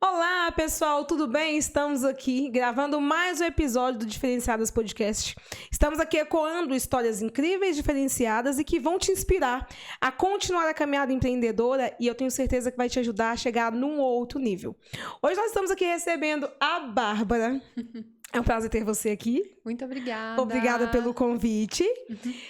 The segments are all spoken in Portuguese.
Olá, pessoal, tudo bem? Estamos aqui gravando mais um episódio do Diferenciadas Podcast. Estamos aqui ecoando histórias incríveis, diferenciadas e que vão te inspirar a continuar a caminhada empreendedora e eu tenho certeza que vai te ajudar a chegar num outro nível. Hoje nós estamos aqui recebendo a Bárbara. É um prazer ter você aqui. Muito obrigada. Obrigada pelo convite.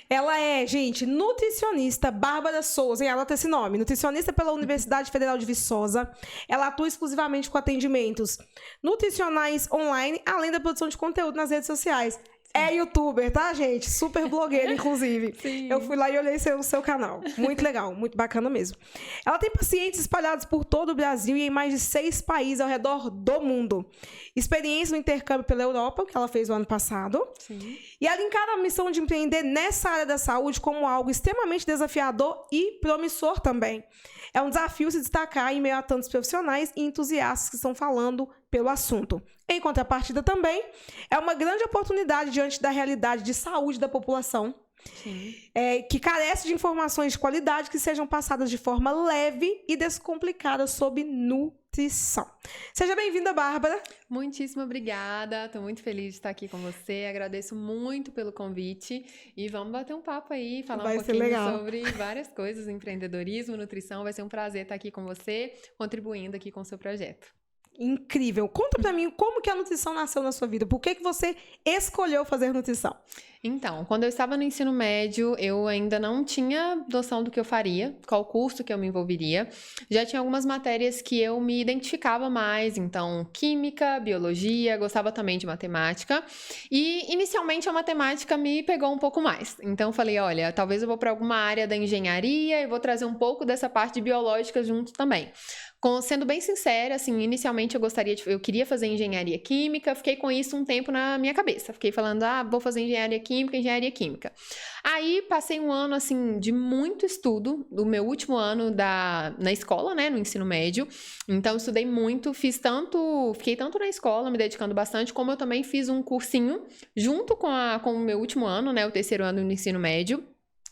Ela é, gente, nutricionista, Bárbara Souza, hein? Anota esse nome, nutricionista pela Universidade Federal de Viçosa. Ela atua exclusivamente com atendimentos nutricionais online, além da produção de conteúdo nas redes sociais. É youtuber, tá, gente? Super blogueira, inclusive. Sim. Eu fui lá e olhei o seu canal. Muito legal, muito bacana mesmo. Ela tem pacientes espalhados por todo o Brasil e em mais de 6 países ao redor do mundo. Experiência no intercâmbio pela Europa, que ela fez o ano passado. Sim. E ela encara a missão de empreender nessa área da saúde como algo extremamente desafiador e promissor também. É um desafio se destacar em meio a tantos profissionais e entusiastas que estão falando pelo assunto. Em contrapartida também, é uma grande oportunidade diante da realidade de saúde da população, que carece de informações de qualidade que sejam passadas de forma leve e descomplicada sobre nutrição. Seja bem-vinda, Bárbara. Muitíssimo obrigada. Estou muito feliz de estar aqui com você. Agradeço muito pelo convite e vamos bater um papo aí, falar um pouquinho sobre várias coisas, empreendedorismo, nutrição. Vai ser um prazer estar aqui com você, contribuindo aqui com o seu projeto. Incrível. Conta pra mim como que a nutrição nasceu na sua vida. Por que você escolheu fazer nutrição? Então, quando eu estava no ensino médio, eu ainda não tinha noção do que eu faria, qual curso que eu me envolveria. Já tinha algumas matérias que eu me identificava mais, então química, biologia, gostava também de matemática. E inicialmente a matemática me pegou um pouco mais. Então eu falei, olha, talvez eu vou para alguma área da engenharia e vou trazer um pouco dessa parte biológica junto também. Sendo bem sincera, assim, inicialmente eu queria fazer engenharia química, fiquei com isso um tempo na minha cabeça. Fiquei falando, vou fazer engenharia química. Aí, passei um ano, assim, de muito estudo, do meu último ano na escola, né, no ensino médio. Então, estudei muito, fiquei tanto na escola, me dedicando bastante, como eu também fiz um cursinho junto com o meu último ano, né, o terceiro ano do ensino médio.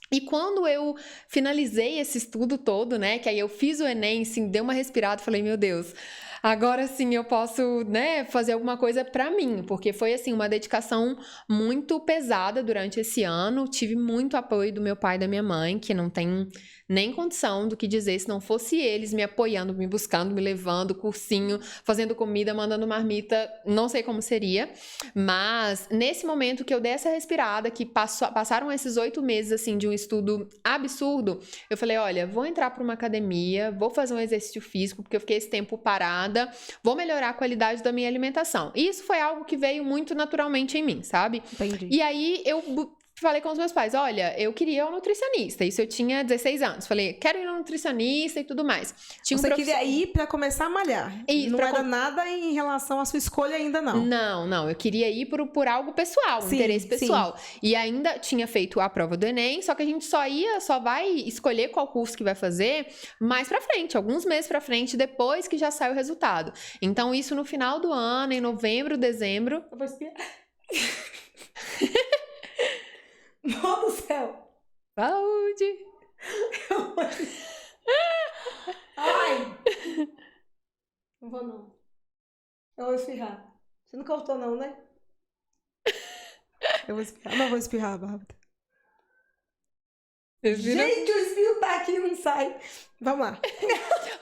E quando eu finalizei esse estudo todo, né, que aí eu fiz o Enem, assim, dei uma respirada, falei, meu Deus, agora sim eu posso, né, fazer alguma coisa pra mim, porque foi, assim, uma dedicação muito pesada durante esse ano, tive muito apoio do meu pai e da minha mãe, que não tem nem condição do que dizer, se não fosse eles me apoiando, me buscando, me levando, cursinho, fazendo comida, mandando marmita, não sei como seria, mas nesse momento que eu dei essa respirada, que passaram esses 8 meses, assim, de um estudo absurdo, eu falei, olha, vou entrar para uma academia, vou fazer um exercício físico, porque eu fiquei esse tempo parada, vou melhorar a qualidade da minha alimentação. E isso foi algo que veio muito naturalmente em mim, sabe? Entendi. E aí eu falei com os meus pais, olha, eu queria um nutricionista, isso eu tinha 16 anos, falei, quero ir no nutricionista e tudo mais. Você queria ir para começar a malhar, não era nada em relação à sua escolha ainda não? Não, eu queria ir por algo pessoal, um interesse pessoal. Sim. E ainda tinha feito a prova do Enem, só que a gente só vai escolher qual curso que vai fazer mais pra frente, alguns meses pra frente, depois que já sai o resultado. Então isso no final do ano, em novembro, dezembro... Eu vou espiar. Meu Deus do céu! Saúde! Ai! Não vou não. Eu vou espirrar. Você não cortou não, né? Eu vou espirrar. Não vou espirrar, Bárbara. Gente, o espirro tá aqui e não sai. Vamos lá.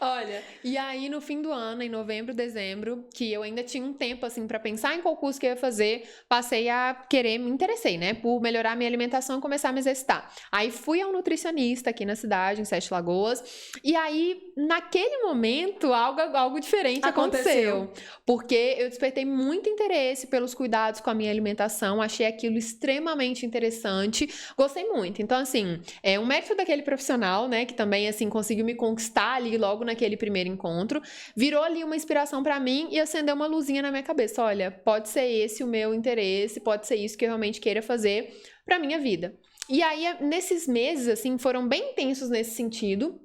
Olha, e aí no fim do ano, em novembro, dezembro, que eu ainda tinha um tempo, assim, pra pensar em qual curso que eu ia fazer, passei a me interessei, né, por melhorar a minha alimentação e começar a me exercitar. Aí fui ao nutricionista aqui na cidade, em Sete Lagoas, e aí, naquele momento, algo diferente aconteceu. Porque eu despertei muito interesse pelos cuidados com a minha alimentação, achei aquilo extremamente interessante, gostei muito. Então, assim, é um mérito daquele profissional, né, que também, assim, conseguiu me conquistar ali logo naquele primeiro encontro, virou ali uma inspiração pra mim e acendeu uma luzinha na minha cabeça, olha, pode ser esse o meu interesse, pode ser isso que eu realmente queira fazer pra minha vida. E aí, nesses meses, assim, foram bem intensos nesse sentido,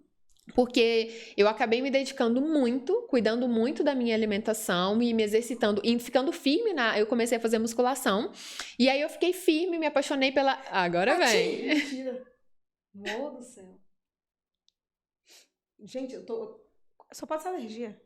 porque eu acabei me dedicando muito, cuidando muito da minha alimentação e me exercitando e ficando firme eu comecei a fazer musculação, e aí eu fiquei firme, me apaixonei pela... Agora vem! Mentira! Meu Deus do céu! Gente, só pode ser alergia.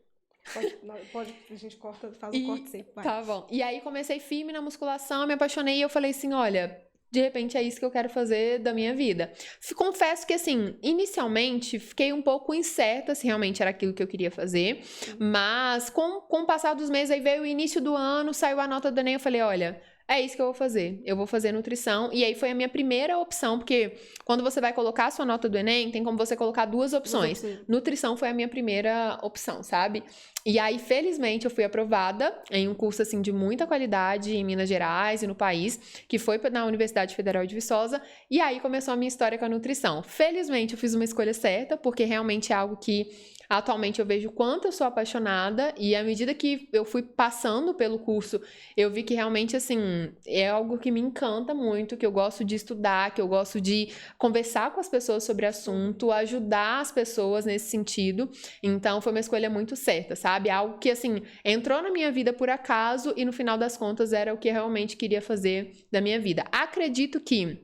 A gente corta, faz o corte sempre. Vai. Tá bom. E aí comecei firme na musculação, me apaixonei e eu falei assim, olha, de repente é isso que eu quero fazer da minha vida. Confesso que, assim, inicialmente fiquei um pouco incerta se realmente era aquilo que eu queria fazer, mas com o passar dos meses, aí veio o início do ano, saiu a nota do Enem, eu falei, olha, é isso que eu vou fazer. Eu vou fazer nutrição. E aí foi a minha primeira opção, porque quando você vai colocar a sua nota do Enem, tem como você colocar duas opções. Nutrição foi a minha primeira opção, sabe? E aí, felizmente, eu fui aprovada em um curso, assim, de muita qualidade em Minas Gerais e no país, que foi na Universidade Federal de Viçosa. E aí começou a minha história com a nutrição. Felizmente, eu fiz uma escolha certa, porque realmente é algo que atualmente eu vejo o quanto eu sou apaixonada e à medida que eu fui passando pelo curso, eu vi que realmente, assim, é algo que me encanta muito, que eu gosto de estudar, que eu gosto de conversar com as pessoas sobre o assunto, ajudar as pessoas nesse sentido. Então, foi uma escolha muito certa, sabe? Algo que, assim, entrou na minha vida por acaso e no final das contas era o que eu realmente queria fazer da minha vida. Acredito que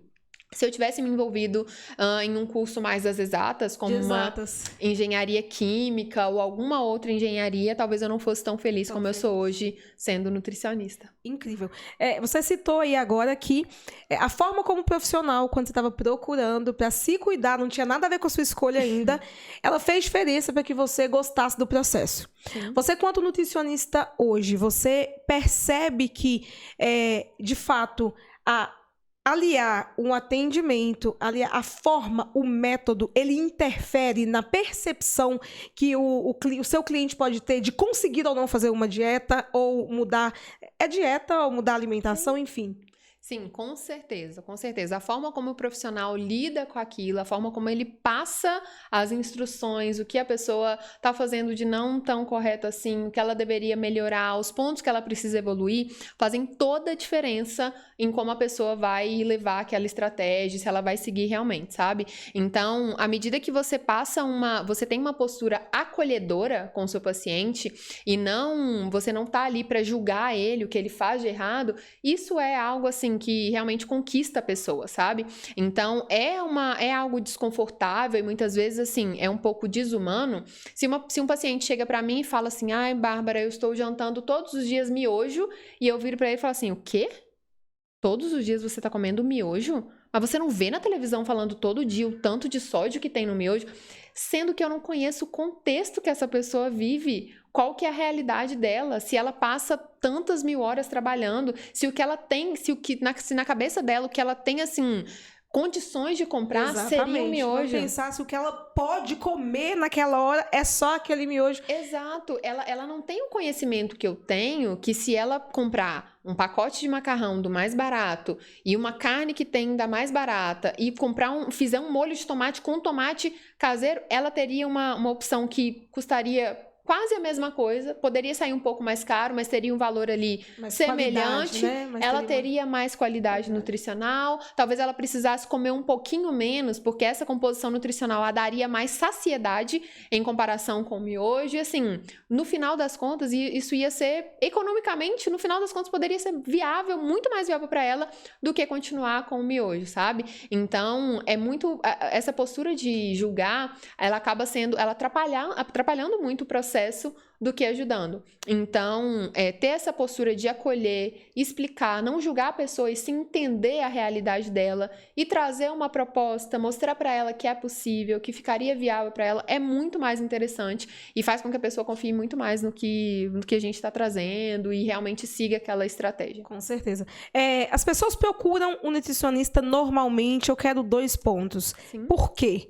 se eu tivesse me envolvido em um curso mais das exatas, como uma engenharia química ou alguma outra engenharia, talvez eu não fosse tão feliz como eu sou hoje sendo nutricionista. Incrível. Você citou aí agora que a forma como profissional, quando você estava procurando para se cuidar, não tinha nada a ver com a sua escolha ainda, ela fez diferença para que você gostasse do processo. Sim. Você, quanto nutricionista hoje, você percebe que, de fato, aliar um atendimento, aliar a forma, o método, ele interfere na percepção que o seu cliente pode ter de conseguir ou não fazer uma dieta, ou mudar a dieta, ou mudar a alimentação, enfim. Sim, com certeza, com certeza. A forma como o profissional lida com aquilo, a forma como ele passa as instruções, o que a pessoa está fazendo de não tão correto assim, o que ela deveria melhorar, os pontos que ela precisa evoluir, fazem toda a diferença em como a pessoa vai levar aquela estratégia, se ela vai seguir realmente, sabe? Então, à medida que você você tem uma postura acolhedora com o seu paciente e você não tá ali para julgar ele, o que ele faz de errado, isso é algo assim que realmente conquista a pessoa, sabe? Então, é algo desconfortável e muitas vezes, assim, é um pouco desumano. Se um paciente chega pra mim e fala assim, ai, Bárbara, eu estou jantando todos os dias miojo, e eu viro pra ele e falo assim, o quê? Todos os dias você tá comendo miojo? Mas você não vê na televisão falando todo dia o tanto de sódio que tem no miojo? Sendo que eu não conheço o contexto que essa pessoa vive, qual que é a realidade dela, se ela passa tantas mil horas trabalhando, se o que ela tem, se na cabeça dela, o que ela tem, assim, condições de comprar seria um miojo. Não pensar se o que ela pode comer naquela hora é só aquele miojo. Exato. Ela não tem o conhecimento que eu tenho, que se ela comprar um pacote de macarrão do mais barato e uma carne que tem da mais barata e fizer um molho de tomate com tomate caseiro, ela teria uma opção que custaria quase a mesma coisa, poderia sair um pouco mais caro, mas teria um valor ali semelhante, né? Ela teria mais qualidade nutricional, talvez ela precisasse comer um pouquinho menos, porque essa composição nutricional a daria mais saciedade em comparação com o miojo, e assim, no final das contas, isso ia ser, economicamente, no final das contas, poderia ser viável, muito mais viável para ela, do que continuar com o miojo, sabe? Então, essa postura de julgar, ela acaba atrapalhando muito o processo do que ajudando. Então, ter essa postura de acolher, explicar, não julgar a pessoa e se entender a realidade dela e trazer uma proposta, mostrar para ela que é possível, que ficaria viável para ela, é muito mais interessante e faz com que a pessoa confie muito mais no que a gente está trazendo e realmente siga aquela estratégia. Com certeza. As pessoas procuram um nutricionista normalmente, eu quero 2 pontos. Sim. Por quê?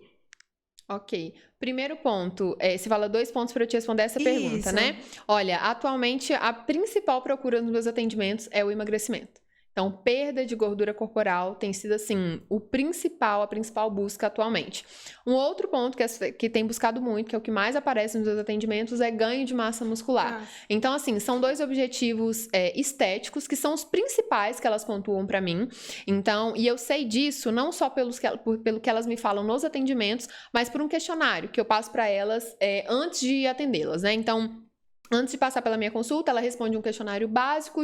Ok. Primeiro ponto, você fala 2 pontos para eu te responder essa pergunta, né? Olha, atualmente a principal procura nos meus atendimentos é o emagrecimento. Então, perda de gordura corporal tem sido, assim, a principal busca atualmente. Um outro ponto que tem buscado muito, que é o que mais aparece nos meus atendimentos, é ganho de massa muscular. Então, assim, são 2 objetivos estéticos, que são os principais que elas pontuam para mim. Então, e eu sei disso não só pelo que elas me falam nos atendimentos, mas por um questionário que eu passo para elas antes de atendê-las, né? Então, Antes de passar pela minha consulta, ela responde um questionário básico,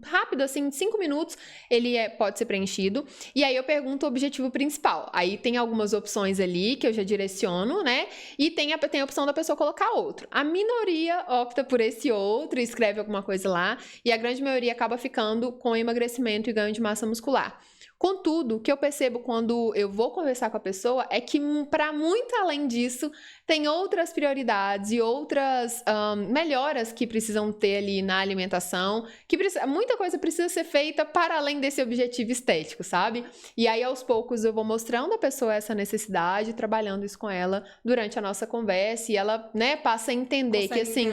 rápido, assim, de 5 minutos, ele pode ser preenchido. E aí eu pergunto o objetivo principal. Aí tem algumas opções ali que eu já direciono, né? E tem a opção da pessoa colocar outro. A minoria opta por esse outro, escreve alguma coisa lá, e a grande maioria acaba ficando com emagrecimento e ganho de massa muscular. Contudo, o que eu percebo quando eu vou conversar com a pessoa é que, para muito além disso, tem outras prioridades e outras melhoras que precisam ter ali na alimentação, muita coisa precisa ser feita para além desse objetivo estético, sabe? E aí, aos poucos, eu vou mostrando à pessoa essa necessidade, trabalhando isso com ela durante a nossa conversa, e ela, né, passa a entender que, assim,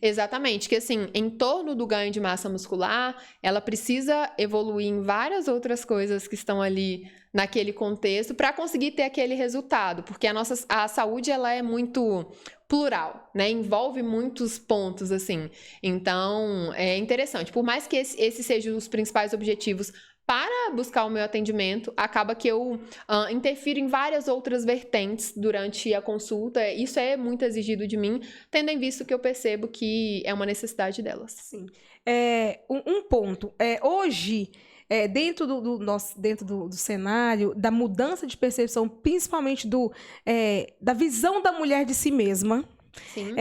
exatamente, que, assim, em torno do ganho de massa muscular, ela precisa evoluir em várias outras coisas que estão ali naquele contexto para conseguir ter aquele resultado, porque a saúde, ela é muito plural, né? Envolve muitos pontos, assim. Então, é interessante. Por mais que esses sejam os principais objetivos para buscar o meu atendimento, acaba que eu interfiro em várias outras vertentes durante a consulta. Isso é muito exigido de mim, tendo em vista que eu percebo que é uma necessidade delas. Sim. Um ponto. Hoje, dentro do cenário, da mudança de percepção, principalmente da visão da mulher de si mesma. Sim.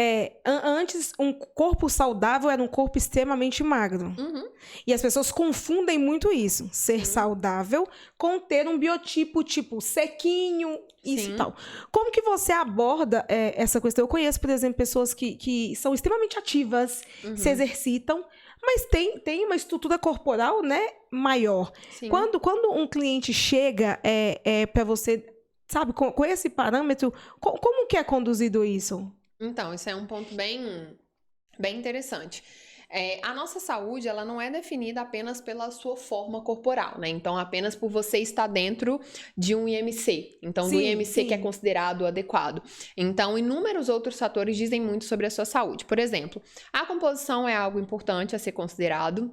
Antes, um corpo saudável era um corpo extremamente magro. Uhum. E as pessoas confundem muito isso. Ser saudável com ter um biotipo, tipo, sequinho, isso e tal. Como que você aborda essa questão? Eu conheço, por exemplo, pessoas que são extremamente ativas, se exercitam, mas tem uma estrutura corporal, né, maior. Sim. Quando um cliente chega para você, sabe, com esse parâmetro, como que é conduzido isso? Então, isso é um ponto bem interessante. A nossa saúde, ela não é definida apenas pela sua forma corporal, né? Então, apenas por você estar dentro de um IMC. Então, do IMC que é considerado adequado. Então, inúmeros outros fatores dizem muito sobre a sua saúde. Por exemplo, a composição é algo importante a ser considerado.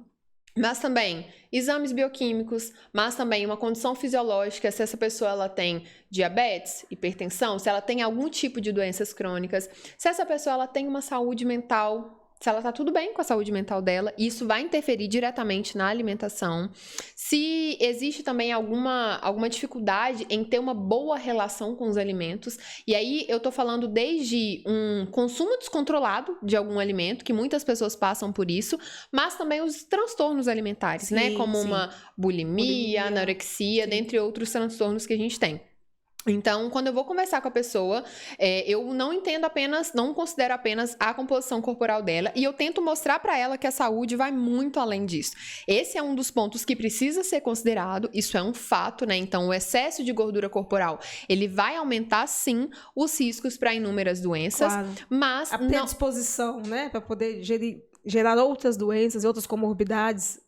Mas também exames bioquímicos, mas também uma condição fisiológica, se essa pessoa ela tem diabetes, hipertensão, se ela tem algum tipo de doenças crônicas, se essa pessoa ela tem uma saúde mental, se ela tá tudo bem com a saúde mental dela, isso vai interferir diretamente na alimentação. Se existe também alguma dificuldade em ter uma boa relação com os alimentos, e aí eu tô falando desde um consumo descontrolado de algum alimento, que muitas pessoas passam por isso, mas também os transtornos alimentares, né? Como uma bulimia, anorexia, dentre outros transtornos que a gente tem. Então, quando eu vou conversar com a pessoa, eu não considero apenas a composição corporal dela, e eu tento mostrar para ela que a saúde vai muito além disso. Esse é um dos pontos que precisa ser considerado, isso é um fato, né? Então, o excesso de gordura corporal, ele vai aumentar, sim, os riscos para inúmeras doenças, mas a predisposição, né, para poder gerar outras doenças e outras comorbidades.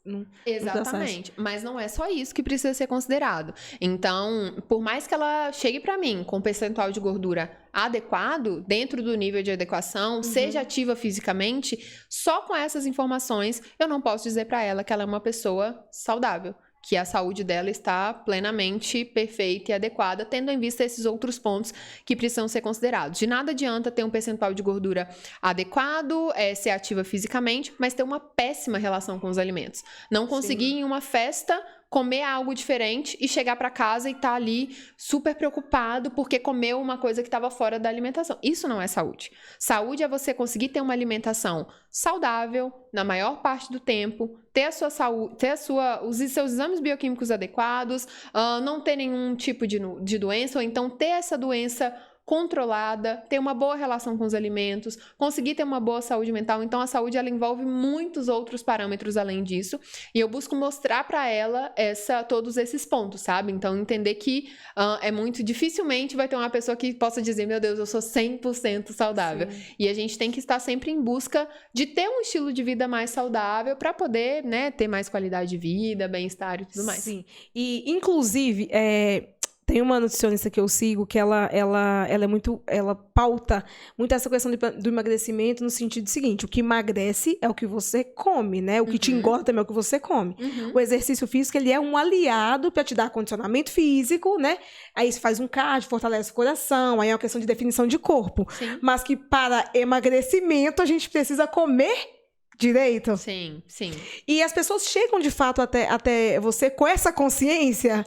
Exatamente, mas não é só isso que precisa ser considerado. Então, por mais que ela chegue para mim com um percentual de gordura adequado, dentro do nível de adequação, seja ativa fisicamente, só com essas informações eu não posso dizer para ela que ela é uma pessoa saudável, que a saúde dela está plenamente perfeita e adequada, tendo em vista esses outros pontos que precisam ser considerados. De nada adianta ter um percentual de gordura adequado, ser ativa fisicamente, mas ter uma péssima relação com os alimentos. Não conseguir em uma festa comer algo diferente e chegar para casa e estar ali super preocupado porque comeu uma coisa que estava fora da alimentação. Isso não é saúde. Saúde é você conseguir ter uma alimentação saudável na maior parte do tempo, ter a sua saúde, os seus exames bioquímicos adequados, não ter nenhum tipo de doença, ou então ter essa doença controlada, ter uma boa relação com os alimentos, conseguir ter uma boa saúde mental. Então, a saúde, ela envolve muitos outros parâmetros além disso, e eu busco mostrar para ela todos esses pontos, sabe? Então, entender que é muito dificilmente vai ter uma pessoa que possa dizer, meu Deus, eu sou 100% saudável. E a gente tem que estar sempre em busca de ter um estilo de vida mais saudável para poder, né, ter mais qualidade de vida, bem-estar e tudo mais. Sim. E, inclusive, Tem uma nutricionista que eu sigo que ela é muito, ela pauta muito essa questão do emagrecimento no sentido seguinte: o que emagrece é o que você come, né? O que te engorda também é o que você come. O exercício físico, ele é um aliado para te dar condicionamento físico, né? Aí você faz um cardio, fortalece o coração, aí é uma questão de definição de corpo. Sim. Mas que para emagrecimento a gente precisa comer direito. Sim, sim. E as pessoas chegam de fato até você com essa consciência.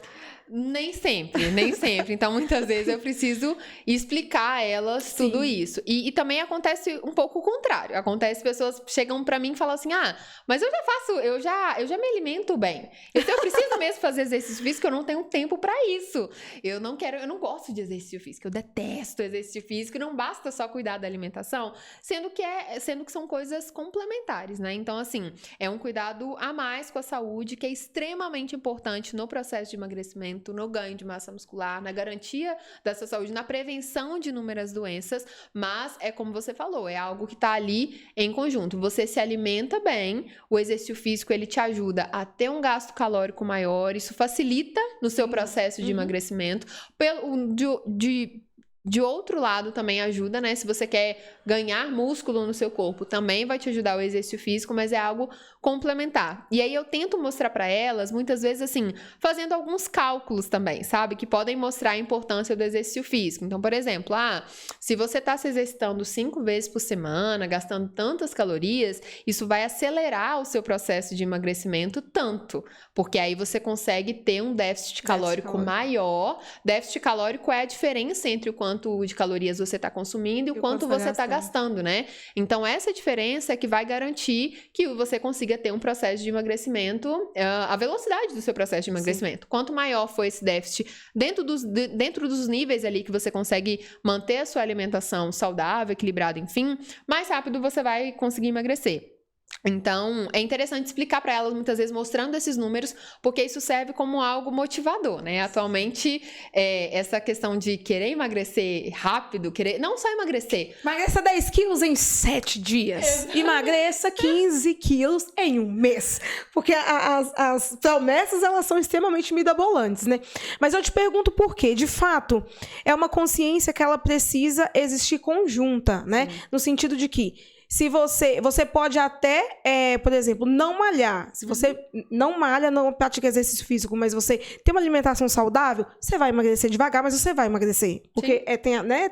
Nem sempre, nem sempre. Então, muitas vezes eu preciso explicar a elas tudo isso. E também acontece um pouco o contrário. Acontece, pessoas chegam pra mim e falam assim: ah, mas eu já me alimento bem. Eu preciso mesmo fazer exercício físico, eu não tenho tempo pra isso. Eu não gosto de exercício físico, eu detesto exercício físico. Não basta só cuidar da alimentação, sendo que são coisas complementares, né? Então, assim, é um cuidado a mais com a saúde, que é extremamente importante no processo de emagrecimento, no ganho de massa muscular, na garantia da sua saúde, na prevenção de inúmeras doenças, mas é como você falou, é algo que está ali em conjunto. Você se alimenta bem, o exercício físico ele te ajuda a ter um gasto calórico maior, isso facilita no seu processo de emagrecimento. De outro lado também ajuda, né? Se você quer ganhar músculo no seu corpo, também vai te ajudar o exercício físico, mas é algo complementar. E aí eu tento mostrar para elas, muitas vezes assim, fazendo alguns cálculos também, sabe? Que podem mostrar a importância do exercício físico. Então, por exemplo, se você está se exercitando 5 vezes por semana, gastando tantas calorias, isso vai acelerar o seu processo de emagrecimento tanto, porque aí você consegue ter um déficit calórico maior. Déficit calórico é a diferença entre o quanto de calorias você está consumindo e o quanto você está gastando, né? Então, essa diferença é que vai garantir que você consiga ter um processo de emagrecimento, a velocidade do seu processo de emagrecimento. Sim. Quanto maior for esse déficit, dentro dos níveis ali que você consegue manter a sua alimentação saudável, equilibrada, enfim, mais rápido você vai conseguir emagrecer. Então, é interessante explicar para elas, muitas vezes, mostrando esses números, porque isso serve como algo motivador, né? Atualmente, essa questão de querer emagrecer rápido, não só emagrecer. Emagreça 10 quilos em 7 dias. Emagreça 15 quilos em um mês. Porque as promessas, elas são extremamente mirabolantes, né? Mas eu te pergunto por quê. De fato, é uma consciência que ela precisa existir conjunta, né? Sim. No sentido de que se você pode até, por exemplo, não malhar. Se você não malha, não pratica exercício físico, mas você tem uma alimentação saudável, você vai emagrecer devagar, mas você vai emagrecer. Porque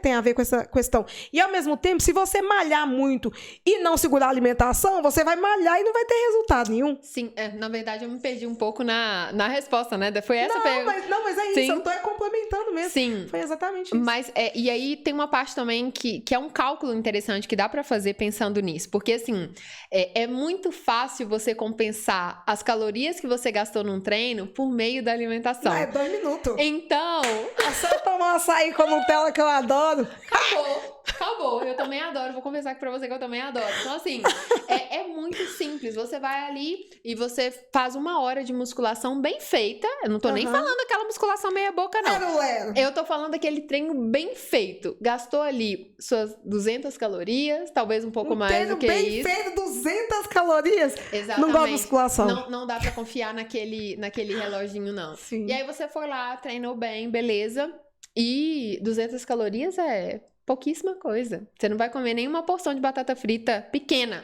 tem a ver com essa questão. E, ao mesmo tempo, se você malhar muito e não segurar a alimentação, você vai malhar e não vai ter resultado nenhum. Sim, na verdade, eu me perdi um pouco na resposta, né? Foi essa pergunta. Mas é isso, sim. Eu tô complementando mesmo. Sim. Foi exatamente isso. Mas, e aí tem uma parte também que é um cálculo interessante que dá pra fazer pensando nisso, porque assim, é muito fácil você compensar as calorias que você gastou num treino por meio da alimentação. 2 minutos. Então... É só tomar um açaí com Nutella que eu adoro. Acabou. Eu também adoro. Vou confessar aqui pra você que eu também adoro. Então, assim, é muito simples. Você vai ali e você faz 1 hora de musculação bem feita. Eu não tô nem falando aquela musculação meia boca, não. Eu tô falando aquele treino bem feito. Gastou ali suas 200 calorias, talvez um pouco mais do que isso. Bem feito, 200 calorias? Exatamente. Não gosto de musculação. Não dá pra confiar naquele reloginho, não. Sim. E aí você foi lá, treinou bem, beleza. E 200 calorias é pouquíssima coisa. Você não vai comer nenhuma porção de batata frita pequena.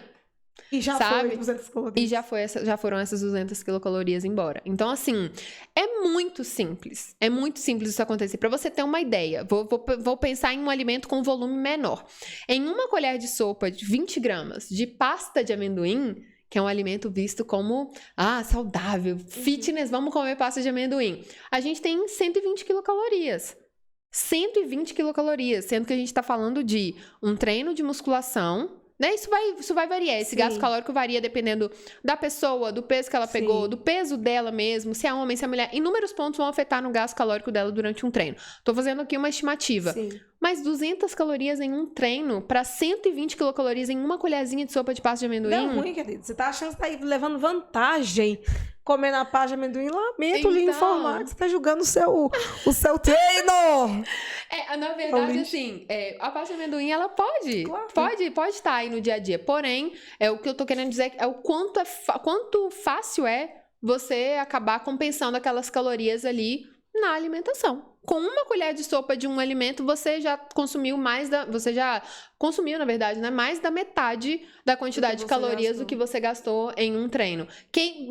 E já foi 200 calorias. E já foram essas 200 quilocalorias embora. Então, assim, é muito simples. É muito simples isso acontecer. Para você ter uma ideia, vou pensar em um alimento com volume menor. Em 1 colher de sopa de 20 gramas de pasta de amendoim, que é um alimento visto como, saudável, fitness, vamos comer pasta de amendoim. A gente tem 120 quilocalorias. 120 quilocalorias, sendo que a gente está falando de um treino de musculação, né? Isso vai variar. Esse gasto calórico varia dependendo da pessoa, do peso que ela pegou, do peso dela mesmo, se é homem, se é mulher. Inúmeros pontos vão afetar no gasto calórico dela durante um treino. Tô fazendo aqui uma estimativa. Sim. Mas 200 calorias em um treino para 120 quilocalorias em 1 colherzinha de sopa de pasta de amendoim. Não é ruim, querido. Você tá achando que você tá levando vantagem comendo a pasta de amendoim? Lamento lhe informar que você tá julgando o seu treino. Na verdade, assim, a pasta de amendoim, ela pode estar aí no dia a dia. Porém, o que eu tô querendo dizer é o quanto fácil é você acabar compensando aquelas calorias ali na alimentação. com uma colher de sopa de um alimento, você já consumiu você já consumiu, na verdade, né, mais da metade da quantidade de calorias do que você gastou em um treino.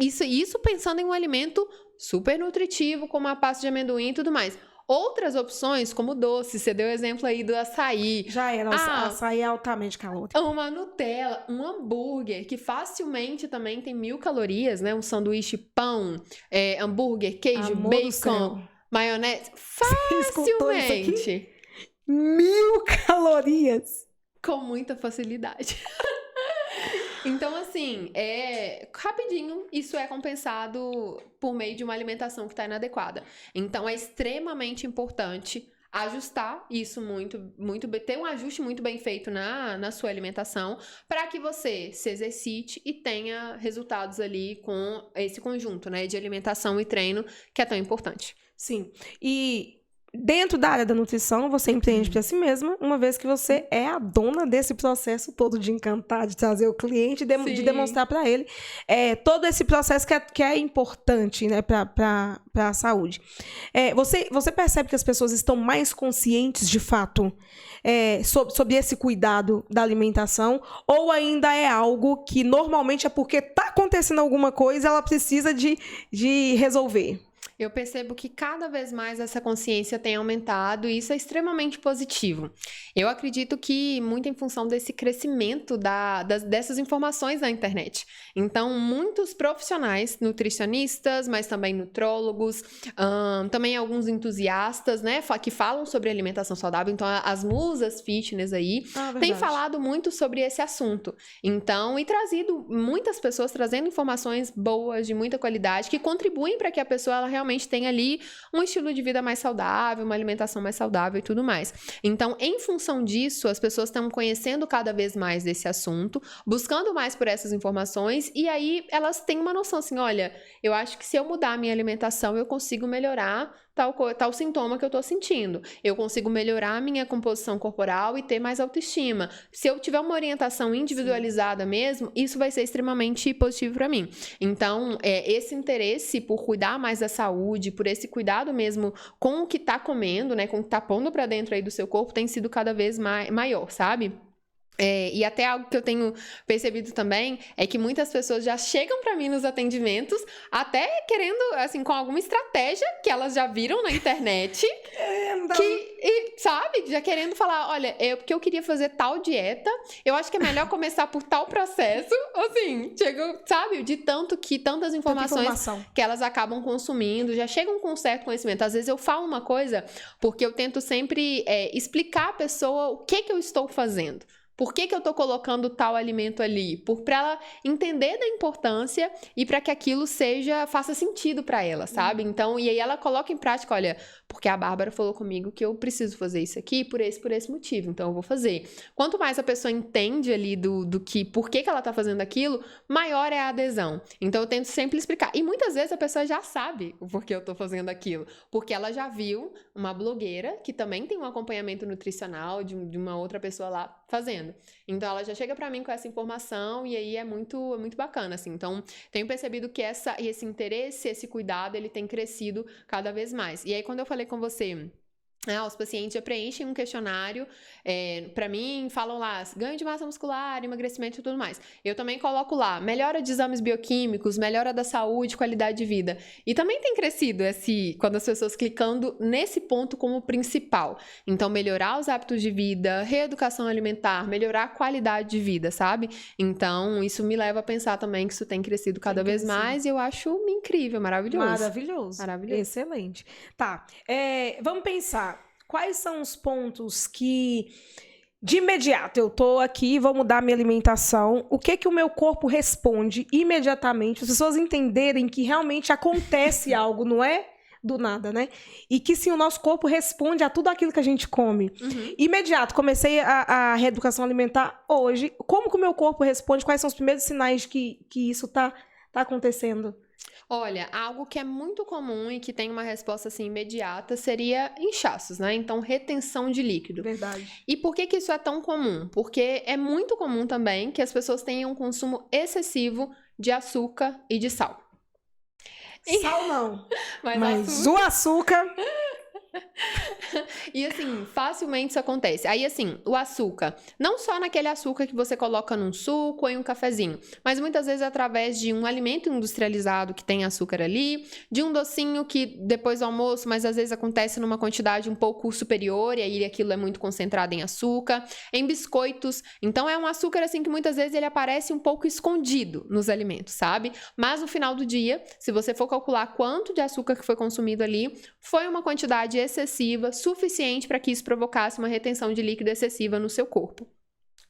Isso pensando em um alimento super nutritivo, como a pasta de amendoim e tudo mais. Outras opções, como doce, você deu o exemplo aí do açaí. Já era, açaí é altamente calórico. Uma Nutella, um hambúrguer, que facilmente também tem 1000 calorias, né? Um sanduíche, pão, hambúrguer, queijo, Amor bacon, maionese. Facilmente. 1000 calorias. Com muita facilidade. Então, assim, rapidinho, isso é compensado por meio de uma alimentação que está inadequada. Então, é extremamente importante ajustar isso ter um ajuste muito bem feito na sua alimentação, para que você se exercite e tenha resultados ali com esse conjunto, né, de alimentação e treino, que é tão importante. Sim, e dentro da área da nutrição, você empreende para si mesma, uma vez que você é a dona desse processo todo de encantar, de trazer o cliente, de demonstrar para ele todo esse processo que é importante, né, para a saúde. Você percebe que as pessoas estão mais conscientes, de fato, sobre esse cuidado da alimentação, ou ainda é algo que normalmente é porque está acontecendo alguma coisa e ela precisa de resolver? Eu percebo que cada vez mais essa consciência tem aumentado e isso é extremamente positivo. Eu acredito que muito em função desse crescimento dessas informações na internet. Então, muitos profissionais, nutricionistas, mas também nutrólogos, também alguns entusiastas, né, que falam sobre alimentação saudável. Então, as musas fitness aí têm falado muito sobre esse assunto. Então, e trazido muitas pessoas trazendo informações boas, de muita qualidade, que contribuem para que a pessoa ela realmente tenha ali um estilo de vida mais saudável, uma alimentação mais saudável e tudo mais. Então, em função disso, as pessoas estão conhecendo cada vez mais desse assunto, buscando mais por essas informações, e aí elas têm uma noção assim, olha, eu acho que se eu mudar a minha alimentação, eu consigo melhorar tal sintoma que eu tô sentindo. Eu consigo melhorar a minha composição corporal e ter mais autoestima. Se eu tiver uma orientação individualizada mesmo, isso vai ser extremamente positivo para mim. Então, esse interesse por cuidar mais da saúde, por esse cuidado mesmo com o que tá comendo, né, com o que tá pondo para dentro aí do seu corpo, tem sido cada vez maior, sabe? E até algo que eu tenho percebido também é que muitas pessoas já chegam para mim nos atendimentos até querendo, assim, com alguma estratégia que elas já viram na internet, sabe? Já querendo falar, olha, porque eu queria fazer tal dieta, eu acho que é melhor começar por tal processo, assim, chega, sabe? De tantas informações que elas acabam consumindo, já chegam com um certo conhecimento. Às vezes eu falo uma coisa porque eu tento sempre explicar à pessoa o que eu estou fazendo. Por que eu tô colocando tal alimento ali? Para ela entender da importância e para que aquilo faça sentido para ela, sabe? Então, e aí ela coloca em prática, olha, porque a Bárbara falou comigo que eu preciso fazer isso aqui por esse motivo, então eu vou fazer. Quanto mais a pessoa entende ali por que ela tá fazendo aquilo, maior é a adesão. Então eu tento sempre explicar. E muitas vezes a pessoa já sabe o porquê eu tô fazendo aquilo, porque ela já viu uma blogueira que também tem um acompanhamento nutricional de uma outra pessoa lá fazendo. Então ela já chega para mim com essa informação e aí é muito bacana, assim. Então tenho percebido que esse interesse, esse cuidado, ele tem crescido cada vez mais. E aí quando eu falei com você, os pacientes já preenchem um questionário, para mim, falam lá, ganho de massa muscular, emagrecimento e tudo mais. Eu também coloco lá, melhora de exames bioquímicos, melhora da saúde, qualidade de vida. E também tem crescido quando as pessoas clicando nesse ponto como principal. Então, melhorar os hábitos de vida, reeducação alimentar, melhorar a qualidade de vida, sabe? Então, isso me leva a pensar também que isso tem crescido cada vez mais e eu acho incrível, maravilhoso. Maravilhoso. Excelente. Tá, vamos pensar. Quais são os pontos que, de imediato, eu tô aqui, vou mudar minha alimentação, o que o meu corpo responde imediatamente, as pessoas entenderem que realmente acontece algo, não é do nada, né? E que sim, o nosso corpo responde a tudo aquilo que a gente come. Imediato, comecei a reeducação alimentar hoje, como que o meu corpo responde, quais são os primeiros sinais que isso tá acontecendo? Olha, algo que é muito comum e que tem uma resposta assim imediata seria inchaços, né? Então, retenção de líquido. Verdade. E por que isso é tão comum? Porque é muito comum também que as pessoas tenham um consumo excessivo de açúcar e de sal. Sal não, mas o açúcar... E assim, facilmente isso acontece. Aí assim, o açúcar, não só naquele açúcar que você coloca num suco ou em um cafezinho, mas muitas vezes através de um alimento industrializado que tem açúcar ali, de um docinho que depois do almoço, mas às vezes acontece numa quantidade um pouco superior, e aí aquilo é muito concentrado em açúcar, em biscoitos. Então é um açúcar assim que muitas vezes ele aparece um pouco escondido nos alimentos, sabe? Mas no final do dia, se você for calcular quanto de açúcar que foi consumido ali, foi uma quantidade excessiva, suficiente para que isso provocasse uma retenção de líquido excessiva no seu corpo.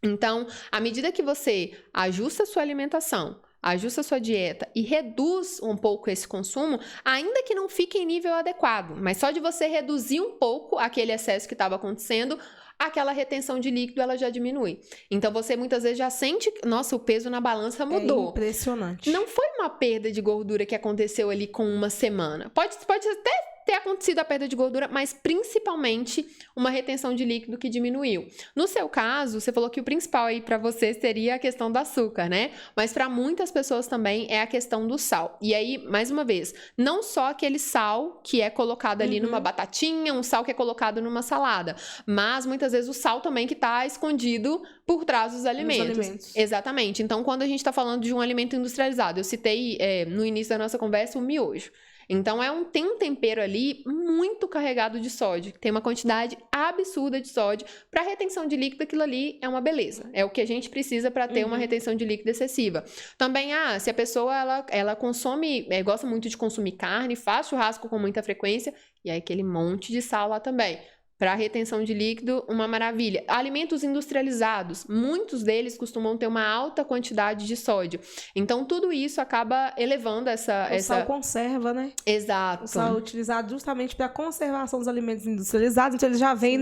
Então, à medida que você ajusta a sua alimentação, ajusta a sua dieta e reduz um pouco esse consumo, ainda que não fique em nível adequado, mas só de você reduzir um pouco aquele excesso que estava acontecendo, aquela retenção de líquido ela já diminui. Então você muitas vezes já sente, nossa, o peso na balança mudou. É impressionante. Não foi uma perda de gordura que aconteceu ali com uma semana. Pode até ter acontecido a perda de gordura, mas principalmente uma retenção de líquido que diminuiu. No seu caso, você falou que o principal aí para você seria a questão do açúcar, né? Mas para muitas pessoas também é a questão do sal. E aí, mais uma vez, não só aquele sal que é colocado ali numa batatinha, um sal que é colocado numa salada, mas muitas vezes o sal também que está escondido por trás dos alimentos. Exatamente. Então, quando a gente está falando de um alimento industrializado, eu citei no início da nossa conversa o miojo. Então, tem um tempero ali muito carregado de sódio. Tem uma quantidade absurda de sódio. Para retenção de líquido, aquilo ali é uma beleza. É o que a gente precisa para ter uma retenção de líquido excessiva. Também, se a pessoa ela consome, gosta muito de consumir carne, faz churrasco com muita frequência, e aí aquele monte de sal lá também. Para retenção de líquido, uma maravilha. Alimentos industrializados, muitos deles costumam ter uma alta quantidade de sódio. Então, tudo isso acaba elevando essa... sal conserva, né? Exato. O sal é utilizado justamente para a conservação dos alimentos industrializados, então ele já vem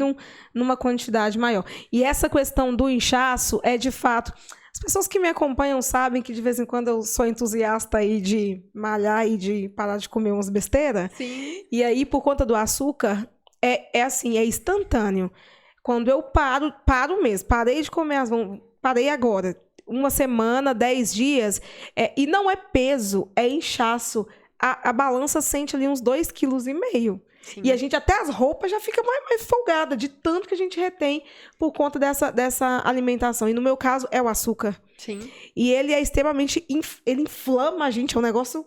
numa quantidade maior. E essa questão do inchaço é, de fato... As pessoas que me acompanham sabem que de vez em quando eu sou entusiasta aí de malhar e de parar de comer umas besteiras. Sim. E aí, por conta do açúcar... É assim, é instantâneo. Quando eu paro mesmo, parei de comer parei agora, uma semana, 10 dias, e não é peso, é inchaço. A balança sente ali uns 2,5 kg. E a gente, até as roupas, já fica mais folgada, de tanto que a gente retém por conta dessa alimentação. E no meu caso, é o açúcar. Sim. E ele é extremamente, ele inflama a gente, é um negócio...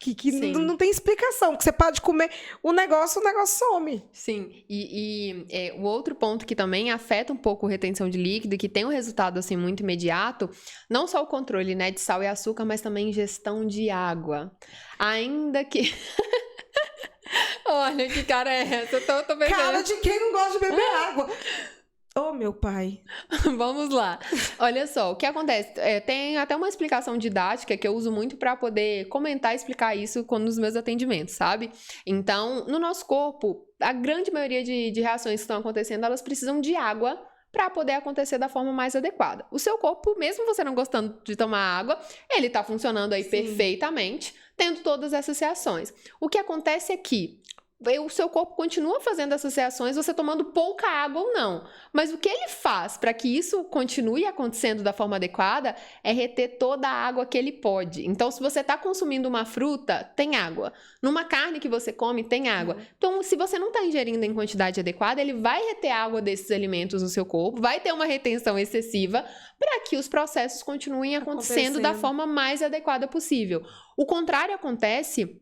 que não tem explicação, que você para de comer o negócio some. Sim, e o outro ponto que também afeta um pouco a retenção de líquido e que tem um resultado assim muito imediato, não só o controle, né, de sal e açúcar, mas também ingestão de água. Ainda que... Olha, que cara é essa? Eu tô pensando... Cara de quem não gosta de beber água. Oh, meu pai. Vamos lá. Olha só, o que acontece? Tem até uma explicação didática que eu uso muito para poder comentar e explicar isso nos meus atendimentos, sabe? Então, no nosso corpo, a grande maioria de reações que estão acontecendo, elas precisam de água para poder acontecer da forma mais adequada. O seu corpo, mesmo você não gostando de tomar água, ele tá funcionando aí perfeitamente, tendo todas essas reações. O que acontece é que o seu corpo continua fazendo essas reações, você tomando pouca água ou não. Mas o que ele faz para que isso continue acontecendo da forma adequada é reter toda a água que ele pode. Então, se você está consumindo uma fruta, tem água. Numa carne que você come, tem água. Então, se você não está ingerindo em quantidade adequada, ele vai reter água desses alimentos no seu corpo, vai ter uma retenção excessiva para que os processos continuem acontecendo da forma mais adequada possível. O contrário acontece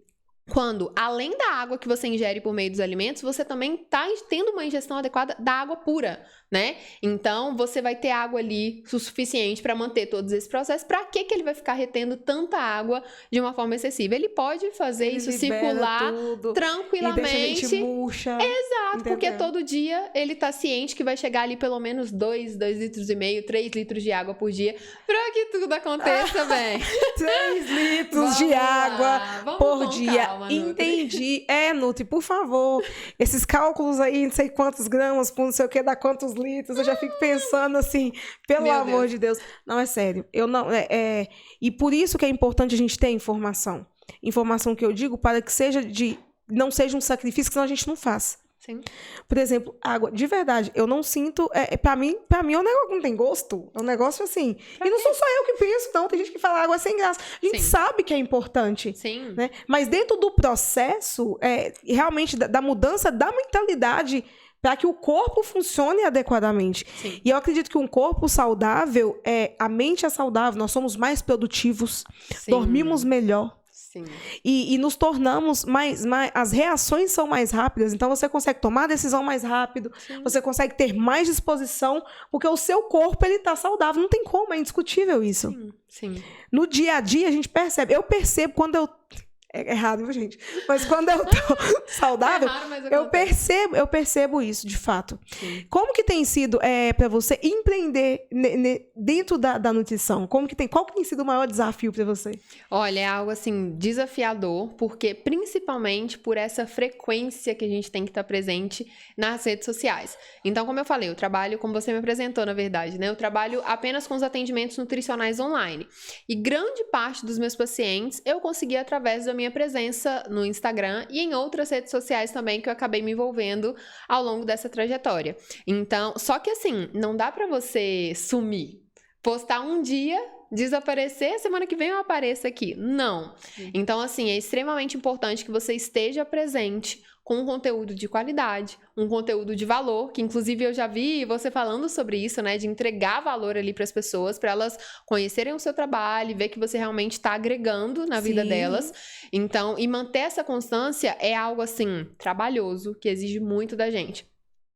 quando, além da água que você ingere por meio dos alimentos, você também está tendo uma ingestão adequada da água pura, né? Então, você vai ter água ali o suficiente para manter todos esses processos. Para que ele vai ficar retendo tanta água de uma forma excessiva? Ele pode fazer isso circular tranquilamente. E deixa a gente murcha. Exato, entendeu? Porque todo dia ele tá ciente que vai chegar ali pelo menos 2,5 litros, 3 litros de água por dia, para que tudo aconteça bem. 3 litros de água por dia. Calma, entendi. Nutri, por favor. Esses cálculos aí, não sei quantos gramas, por não sei o que, dá quantos litros. Eu já fico pensando assim, pelo amor de Deus. Não, é sério. Eu não, e por isso que é importante a gente ter informação. Informação que eu digo para que não seja um sacrifício, que senão a gente não faz. Sim. Por exemplo, água, de verdade, eu não sinto. Pra mim é um negócio que não tem gosto. É um negócio assim. E não sou só eu que penso, não. Tem gente que fala água sem graça. A gente sabe que é importante. Sim. Né? Mas dentro do processo, realmente, da mudança da mentalidade para que o corpo funcione adequadamente. Sim. E eu acredito que um corpo saudável, a mente é saudável, nós somos mais produtivos, dormimos melhor. Sim. E nos tornamos mais. As reações são mais rápidas, então você consegue tomar a decisão mais rápido, você consegue ter mais disposição, porque o seu corpo ele tá saudável. Não tem como, é indiscutível isso. Sim. No dia a dia, a gente percebe. Eu percebo quando eu. É errado, viu, gente? Mas quando eu tô saudável, eu percebo isso, de fato. Sim. Como que tem sido para você empreender dentro da nutrição? Qual que tem sido o maior desafio para você? Olha, é algo assim desafiador, porque principalmente por essa frequência que a gente tem que estar presente nas redes sociais. Então, como eu falei, eu trabalho, como você me apresentou, na verdade, né? Eu trabalho apenas com os atendimentos nutricionais online. E grande parte dos meus pacientes eu consegui através da minha presença no Instagram e em outras redes sociais também que eu acabei me envolvendo ao longo dessa trajetória. Então, só que assim, não dá pra você sumir, postar um dia, desaparecer, semana que vem eu apareço aqui. Não. Então, assim, é extremamente importante que você esteja presente com um conteúdo de qualidade, um conteúdo de valor, que inclusive eu já vi você falando sobre isso, né, de entregar valor ali para as pessoas, para elas conhecerem o seu trabalho e ver que você realmente está agregando na vida delas. Então, e manter essa constância é algo assim trabalhoso, que exige muito da gente.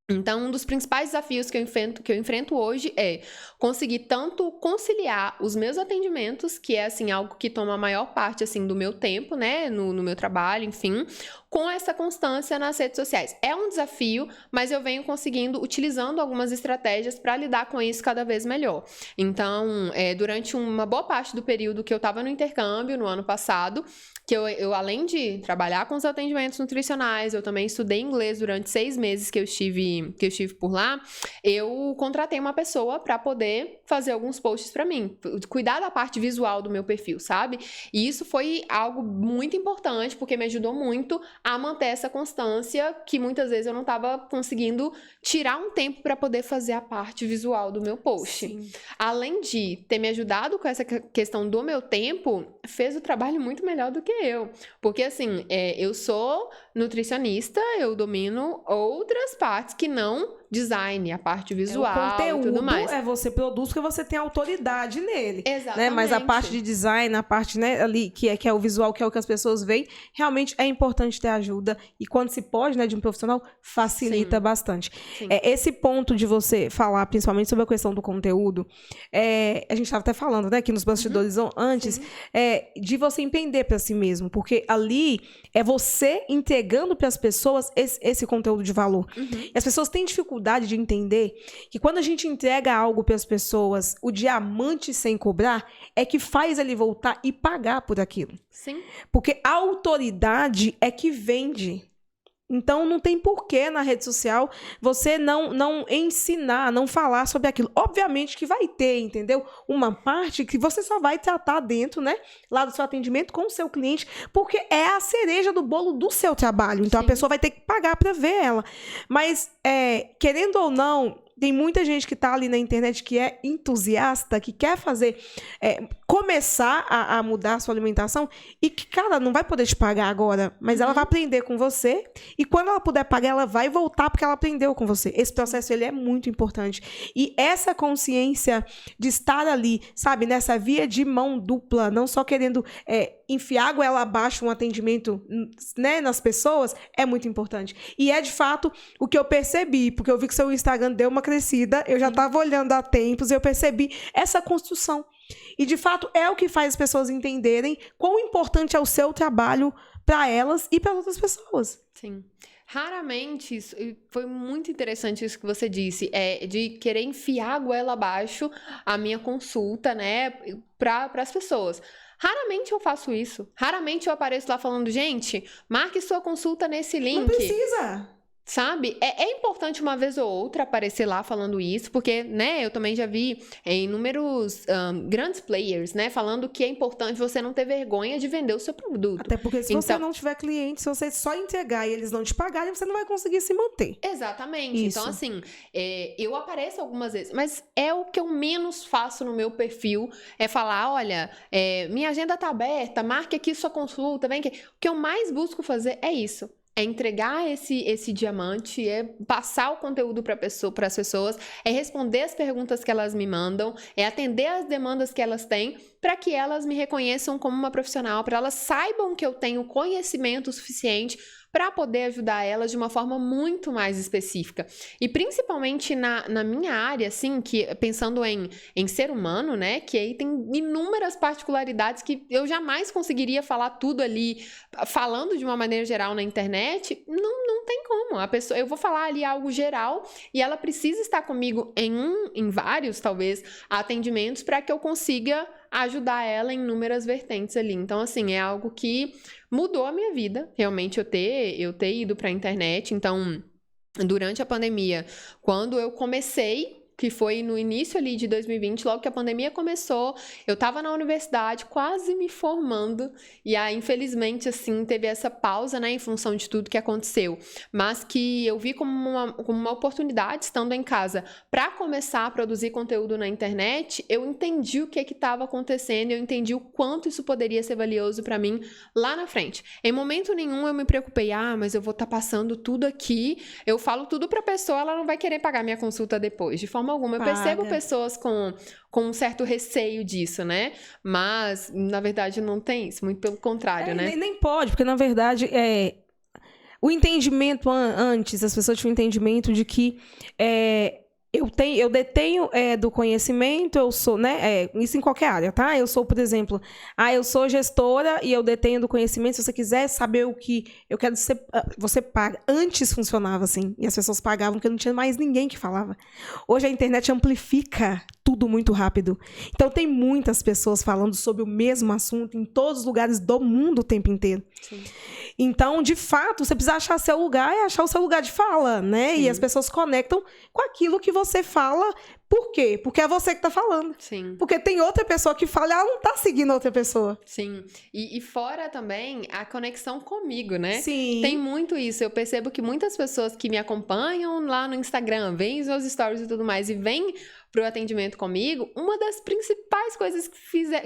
Então, um dos principais desafios que eu enfrento hoje é conseguir tanto conciliar os meus atendimentos, que é, assim, algo que toma a maior parte, assim, do meu tempo, né, no meu trabalho, enfim, com essa constância nas redes sociais. É um desafio, mas eu venho conseguindo, utilizando algumas estratégias para lidar com isso cada vez melhor. Então, durante uma boa parte do período que eu estava no intercâmbio, no ano passado, que eu, além de trabalhar com os atendimentos nutricionais, eu também estudei inglês durante 6 meses que eu estive por lá, eu contratei uma pessoa para poder fazer alguns posts para mim, cuidar da parte visual do meu perfil, sabe? E isso foi algo muito importante, porque me ajudou muito a manter essa constância que muitas vezes eu não estava conseguindo tirar um tempo para poder fazer a parte visual do meu post. Sim. Além de ter me ajudado com essa questão do meu tempo, fez o trabalho muito melhor do que eu. Porque, assim, eu sou nutricionista, eu domino outras partes que não design, a parte visual e tudo mais. Você produz porque você tem autoridade nele. Exatamente. Né? Mas a parte de design, a parte, né, ali, que é o visual, que é o que as pessoas veem, realmente é importante ter ajuda. E quando se pode, né, de um profissional, facilita bastante. Esse ponto de você falar, principalmente sobre a questão do conteúdo, a gente estava até falando, né, aqui nos bastidores antes, de você empreender para si mesmo. Porque ali é você entregando para as pessoas esse conteúdo de valor. E as pessoas têm dificuldade de entender que quando a gente entrega algo para as pessoas, o diamante sem cobrar é que faz ele voltar e pagar por aquilo. Sim. Porque a autoridade é que vende. Então, não tem porquê na rede social você não ensinar, não falar sobre aquilo. Obviamente que vai ter, entendeu? Uma parte que você só vai tratar dentro, né? Lá do seu atendimento com o seu cliente, porque é a cereja do bolo do seu trabalho. Então, a pessoa vai ter que pagar para ver ela. Mas, querendo ou não, tem muita gente que está ali na internet que é entusiasta, que quer fazer, começar a mudar a sua alimentação e que, cara, não vai poder te pagar agora, mas ela vai aprender com você e quando ela puder pagar, ela vai voltar porque ela aprendeu com você. Esse processo, ele é muito importante. E essa consciência de estar ali, sabe, nessa via de mão dupla, não só querendo enfiar goela abaixo um atendimento, né, nas pessoas, é muito importante. E é, de fato, o que eu percebi, porque eu vi que seu Instagram deu uma crescida, eu já estava olhando há tempos e eu percebi essa construção. E, de fato, é o que faz as pessoas entenderem quão importante é o seu trabalho para elas e para outras pessoas. Sim. Raramente, foi muito interessante isso que você disse, de querer enfiar a goela abaixo a minha consulta, né, para as pessoas. Raramente eu faço isso. Raramente eu apareço lá falando, gente, marque sua consulta nesse link. Não precisa. Sabe? É importante uma vez ou outra aparecer lá falando isso, porque, né, eu também já vi inúmeros grandes players, né, falando que é importante você não ter vergonha de vender o seu produto. Até porque se você não tiver cliente, se você só entregar e eles não te pagarem, você não vai conseguir se manter. Exatamente. Isso. Então, assim, eu apareço algumas vezes, mas é o que eu menos faço no meu perfil, é falar, olha, minha agenda tá aberta, marque aqui sua consulta, vem aqui. O que eu mais busco fazer é isso. É entregar esse diamante, é passar o conteúdo para as pessoas, é responder as perguntas que elas me mandam, é atender as demandas que elas têm, para que elas me reconheçam como uma profissional, para elas saibam que eu tenho conhecimento suficiente para poder ajudar elas de uma forma muito mais específica. E principalmente na minha área, assim, que pensando em ser humano, né, que aí tem inúmeras particularidades que eu jamais conseguiria falar tudo ali, falando de uma maneira geral na internet, não tem como. A pessoa, eu vou falar ali algo geral e ela precisa estar comigo em vários, talvez, atendimentos para que eu consiga ajudar ela em inúmeras vertentes ali. Então, assim, é algo que mudou a minha vida, realmente, eu ter ido para a internet. Então, durante a pandemia, quando eu comecei, que foi no início ali de 2020, logo que a pandemia começou, eu tava na universidade quase me formando, e aí, infelizmente, assim, teve essa pausa, né, em função de tudo que aconteceu, mas que eu vi como uma oportunidade, estando em casa, para começar a produzir conteúdo na internet. Eu entendi o que estava acontecendo, eu entendi o quanto isso poderia ser valioso para mim lá na frente. Em momento nenhum eu me preocupei, mas eu vou estar passando tudo aqui, eu falo tudo pra pessoa, ela não vai querer pagar minha consulta depois, de forma alguma. Eu percebo pessoas com um certo receio disso, né? Mas, na verdade, não tem isso. Muito pelo contrário, né? Nem pode, porque, na verdade, o entendimento antes, as pessoas tinham um entendimento de que eu detenho do conhecimento, eu sou, né? Isso em qualquer área, tá? Eu sou, por exemplo, eu sou gestora e eu detenho do conhecimento. Se você quiser saber o que eu quero ser, você paga. Antes funcionava assim, e as pessoas pagavam porque não tinha mais ninguém que falava. Hoje a internet amplifica tudo muito rápido. Então tem muitas pessoas falando sobre o mesmo assunto em todos os lugares do mundo o tempo inteiro. Sim. Então, de fato, você precisa achar seu lugar e achar o seu lugar de fala, né? Sim. E as pessoas conectam com aquilo que você fala. Por quê? Porque é você que tá falando. Sim. Porque tem outra pessoa que fala e ela não tá seguindo outra pessoa. Sim. E fora também a conexão comigo, né? Sim. Tem muito isso. Eu percebo que muitas pessoas que me acompanham lá no Instagram, veem os meus stories e tudo mais, e vêm pro atendimento comigo, uma das principais coisas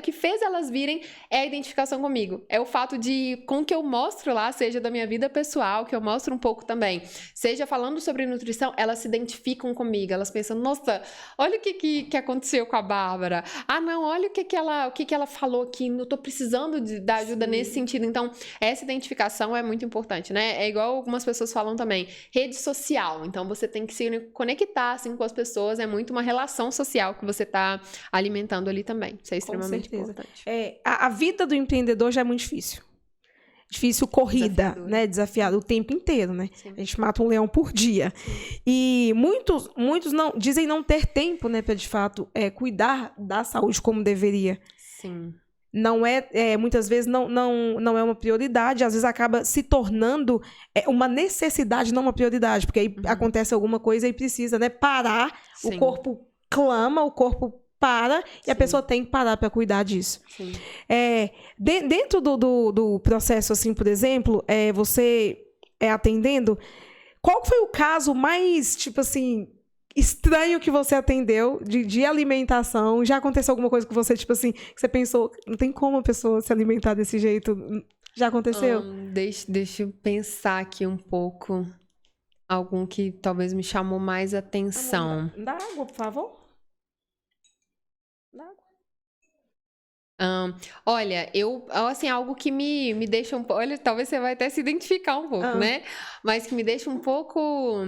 que fez elas virem é a identificação comigo. É o fato de, com o que eu mostro lá, seja da minha vida pessoal, que eu mostro um pouco também, seja falando sobre nutrição, elas se identificam comigo. Elas pensam, nossa, olha o que aconteceu com a Bárbara. Não, olha o que ela falou aqui, eu tô precisando da ajuda. Sim. Nesse sentido. Então, essa identificação é muito importante, né? É igual algumas pessoas falam também, rede social. Então, você tem que se conectar, assim, com as pessoas. É muito uma relação social que você está alimentando ali também. Isso é extremamente importante. A vida do empreendedor já é muito difícil. Difícil corrida, né? Desafiado o tempo inteiro, né? Sim. A gente mata um leão por dia. Sim. E muitos dizem não ter tempo, né? Para, de fato, cuidar da saúde como deveria. Sim. Não muitas vezes não é uma prioridade, às vezes acaba se tornando uma necessidade, não uma prioridade, porque aí acontece alguma coisa e precisa, né, parar. Sim. O corpo clama, o corpo para, e Sim. a pessoa tem que parar para cuidar disso. Sim. Dentro do processo, assim, por exemplo, você atendendo, qual foi o caso mais, tipo assim, estranho que você atendeu de alimentação? Já aconteceu alguma coisa com você, tipo assim, que você pensou, não tem como a pessoa se alimentar desse jeito? Já aconteceu? Deixa eu pensar aqui um pouco. Algum que talvez me chamou mais atenção. Dá água, por favor. Dá água. Olha, assim, algo que me deixa um pouco... Olha, talvez você vai até se identificar um pouco, né? Mas que me deixa um pouco...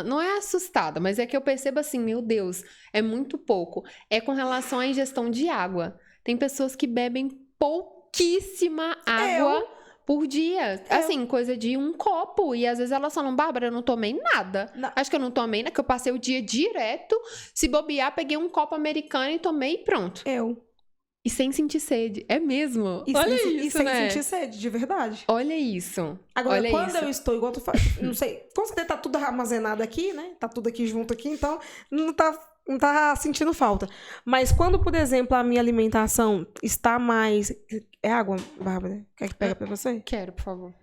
não é assustada, mas é que eu percebo assim, meu Deus, é muito pouco. É com relação à ingestão de água. Tem pessoas que bebem pouquíssima água por dia. Assim, coisa de um copo. E às vezes elas falam, Bárbara, eu não tomei nada. Não. Acho que eu não tomei, né? Que eu passei o dia direto. Se bobear, peguei um copo americano e tomei e pronto. e sem sentir sede. É mesmo? E Olha sem, isso, e sem né? sentir sede, de verdade. Olha isso. Agora, Olha quando isso. eu estou, igual tu fala, não sei, com certeza tá tudo armazenado aqui, né? Tá tudo aqui junto aqui, então não tá sentindo falta. Mas quando, por exemplo, a minha alimentação está mais... É água, Bárbara? Quer que pega pra você? Quero, por favor.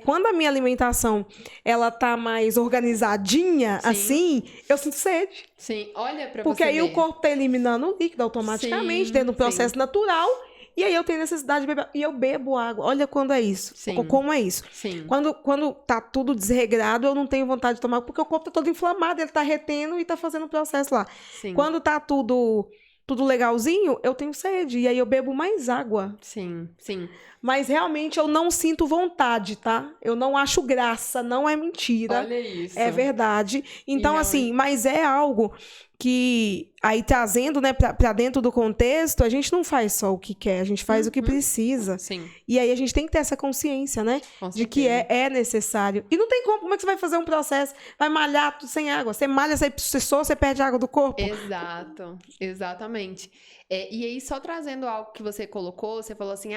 Quando a minha alimentação, ela tá mais organizadinha, Sim. assim, eu sinto sede. Sim, olha pra Porque você aí ver. o corpo tá eliminando o líquido automaticamente, Sim, tendo um processo natural, e aí eu tenho necessidade de beber. E eu bebo água. Olha quando é isso. Sim. Como é isso. Sim. Quando tá tudo desregrado, eu não tenho vontade de tomar, porque o corpo tá todo inflamado, ele tá retendo e tá fazendo o processo lá. Sim. Quando tá tudo legalzinho, eu tenho sede. E aí eu bebo mais água. Sim, sim. Mas realmente eu não sinto vontade, tá? Eu não acho graça, não é mentira. Olha isso. É verdade. Então, E assim, mas é algo que, aí trazendo, né, pra dentro do contexto, a gente não faz só o que quer, a gente faz o que precisa. Sim, E aí a gente tem que ter essa consciência, né? com De que certeza. é necessário. E não tem como é que você vai fazer um processo? Vai malhar tudo sem água. Você malha, você soa, você perde água do corpo. Exato, exatamente. E aí, só trazendo algo que você colocou, você falou assim,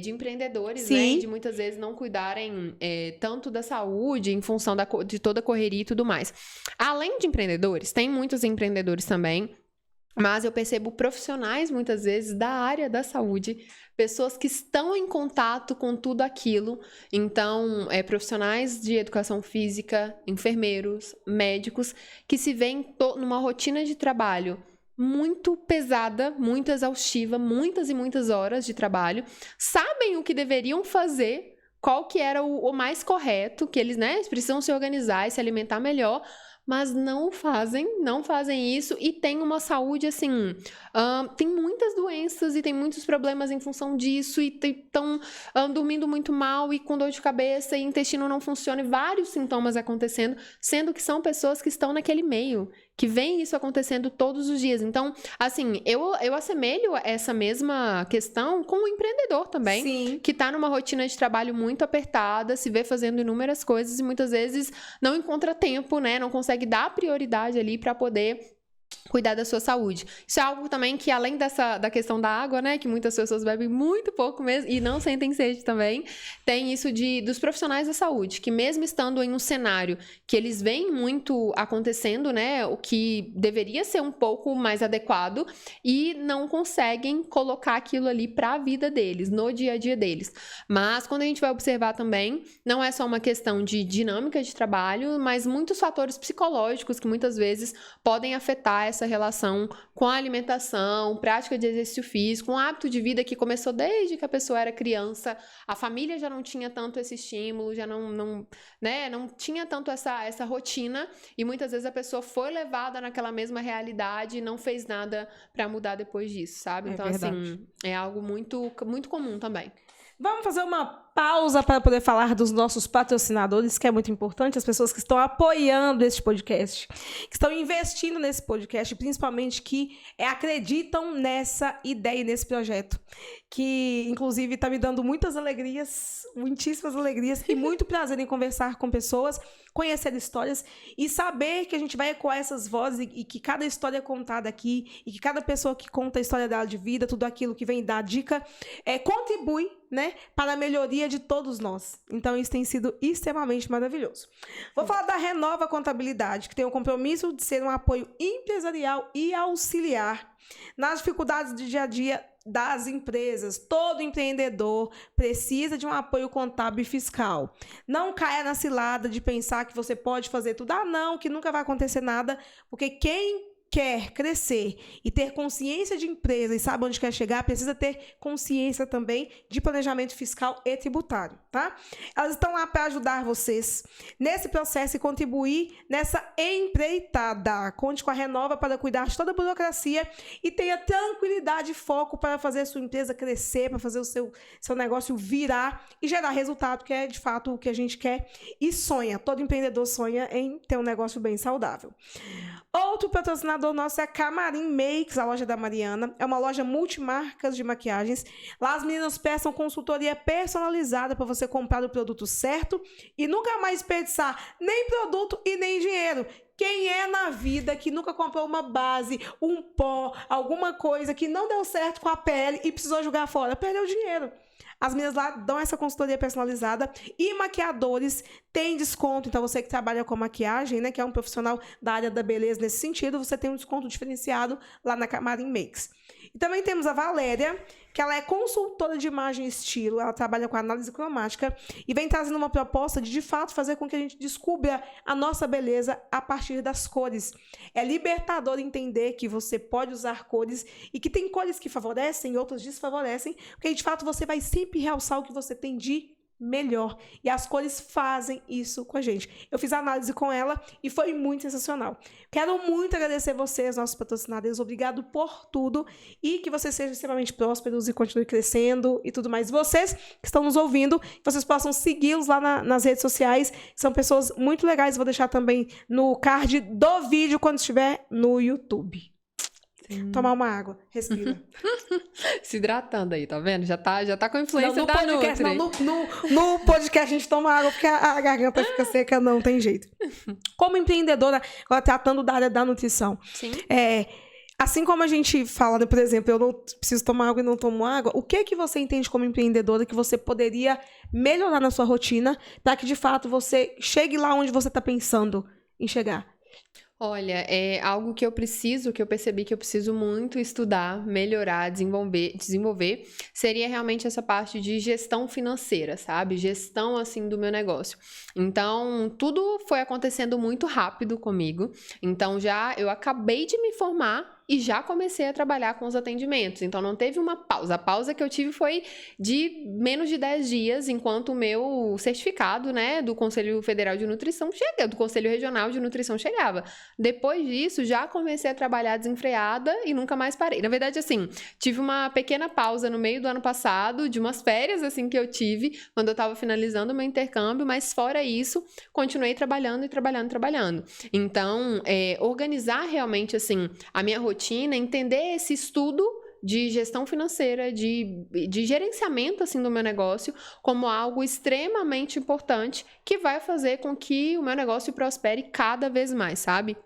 de empreendedores, né? Sim. De muitas vezes não cuidarem tanto da saúde em função de toda a correria e tudo mais. Além de empreendedores, tem muitos empreendedores também, mas eu percebo profissionais, muitas vezes, da área da saúde, pessoas que estão em contato com tudo aquilo. Então, profissionais de educação física, enfermeiros, médicos, que se veem numa rotina de trabalho muito pesada, muito exaustiva, muitas e muitas horas de trabalho, sabem o que deveriam fazer, qual que era o mais correto, que eles, né, precisam se organizar e se alimentar melhor, mas não fazem isso e tem uma saúde, assim, tem muitas doenças e tem muitos problemas em função disso e estão dormindo muito mal e com dor de cabeça e intestino não funciona e vários sintomas acontecendo, sendo que são pessoas que estão naquele meio, que veem isso acontecendo todos os dias. Então, assim, eu assemelho essa mesma questão com o empreendedor também, Sim. que tá numa rotina de trabalho muito apertada, se vê fazendo inúmeras coisas e muitas vezes não encontra tempo, né? Não consegue dar prioridade ali para poder cuidar da sua saúde. Isso é algo também que, além da questão da água, né, que muitas pessoas bebem muito pouco mesmo e não sentem sede também, tem isso dos profissionais da saúde, que mesmo estando em um cenário que eles veem muito acontecendo, né, o que deveria ser um pouco mais adequado e não conseguem colocar aquilo ali para a vida deles, no dia a dia deles. Mas quando a gente vai observar também, não é só uma questão de dinâmica de trabalho, mas muitos fatores psicológicos que muitas vezes podem afetar essa relação com a alimentação, prática de exercício físico, um hábito de vida que começou desde que a pessoa era criança, a família já não tinha tanto esse estímulo, já não tinha tanto essa rotina e muitas vezes a pessoa foi levada naquela mesma realidade e não fez nada para mudar depois disso, sabe? Então, assim, é algo muito, muito comum também. Vamos fazer uma pausa para poder falar dos nossos patrocinadores, que é muito importante, as pessoas que estão apoiando este podcast, que estão investindo nesse podcast, principalmente que acreditam nessa ideia e nesse projeto, que inclusive está me dando muitas alegrias, muitíssimas alegrias e muito prazer em conversar com pessoas, conhecer histórias e saber que a gente vai ecoar essas vozes e que cada história contada aqui e que cada pessoa que conta a história dela de vida, tudo aquilo que vem dar dica, contribui, né, para a melhoria de todos nós. Então, isso tem sido extremamente maravilhoso. Vou falar da Renova Contabilidade, que tem o compromisso de ser um apoio empresarial e auxiliar nas dificuldades do dia a dia das empresas. Todo empreendedor precisa de um apoio contábil e fiscal. Não caia na cilada de pensar que você pode fazer tudo. Não, que nunca vai acontecer nada, porque quem quer crescer e ter consciência de empresa e sabe onde quer chegar, precisa ter consciência também de planejamento fiscal e tributário, tá? Elas estão lá para ajudar vocês nesse processo e contribuir nessa empreitada. Conte com a Renova para cuidar de toda a burocracia e tenha tranquilidade e foco para fazer a sua empresa crescer, para fazer o seu negócio virar e gerar resultado, que é de fato o que a gente quer e sonha. Todo empreendedor sonha em ter um negócio bem saudável. Outro patrocinador nosso é a Camarim Makes, a loja da Mariana. É uma loja multimarcas de maquiagens. Lá as meninas prestam consultoria personalizada para você comprar o produto certo e nunca mais desperdiçar nem produto e nem dinheiro. Quem é na vida que nunca comprou uma base, um pó, alguma coisa que não deu certo com a pele e precisou jogar fora? Perdeu dinheiro. As meninas lá dão essa consultoria personalizada e maquiadores têm desconto. Então, você que trabalha com maquiagem, né, que é um profissional da área da beleza nesse sentido, você tem um desconto diferenciado lá na Camarim Makes. E também temos a Valéria, que ela é consultora de imagem e estilo, ela trabalha com análise cromática e vem trazendo uma proposta de fato, fazer com que a gente descubra a nossa beleza a partir das cores. É libertador entender que você pode usar cores e que tem cores que favorecem e outras desfavorecem, porque, de fato, você vai sempre realçar o que você tem de melhor. E as cores fazem isso com a gente. Eu fiz a análise com ela e foi muito sensacional. Quero muito agradecer vocês, nossos patrocinadores. Obrigado por tudo e que vocês sejam extremamente prósperos e continuem crescendo e tudo mais. Vocês que estão nos ouvindo, vocês possam segui-los lá nas redes sociais. São pessoas muito legais. Vou deixar também no card do vídeo quando estiver no YouTube. Tomar uma água, respira. Se hidratando aí, tá vendo? Já tá com influência não, da podcast, Nutri. No podcast a gente toma água porque a garganta fica seca, não tem jeito. Como empreendedora, agora tratando da área da nutrição. Sim. Assim como a gente fala, por exemplo, eu não preciso tomar água e não tomo água, o que você entende como empreendedora que você poderia melhorar na sua rotina para que, de fato, você chegue lá onde você está pensando em chegar? Olha, é algo que eu percebi que eu preciso muito estudar, melhorar, desenvolver, seria realmente essa parte de gestão financeira, sabe? Gestão, assim, do meu negócio. Então, tudo foi acontecendo muito rápido comigo. Então, eu acabei de me formar e já comecei a trabalhar com os atendimentos. Então, não teve uma pausa. A pausa que eu tive foi de menos de 10 dias, enquanto o meu certificado, né, do Conselho Federal de Nutrição do Conselho Regional de Nutrição chegava. Depois disso, já comecei a trabalhar desenfreada e nunca mais parei. Na verdade, assim, tive uma pequena pausa no meio do ano passado, de umas férias, assim, que eu tive, quando eu estava finalizando o meu intercâmbio, mas fora isso, continuei trabalhando. Então, organizar realmente, assim, a minha rotina, entender esse estudo de gestão financeira, de gerenciamento, assim, do meu negócio, como algo extremamente importante que vai fazer com que o meu negócio prospere cada vez mais, sabe?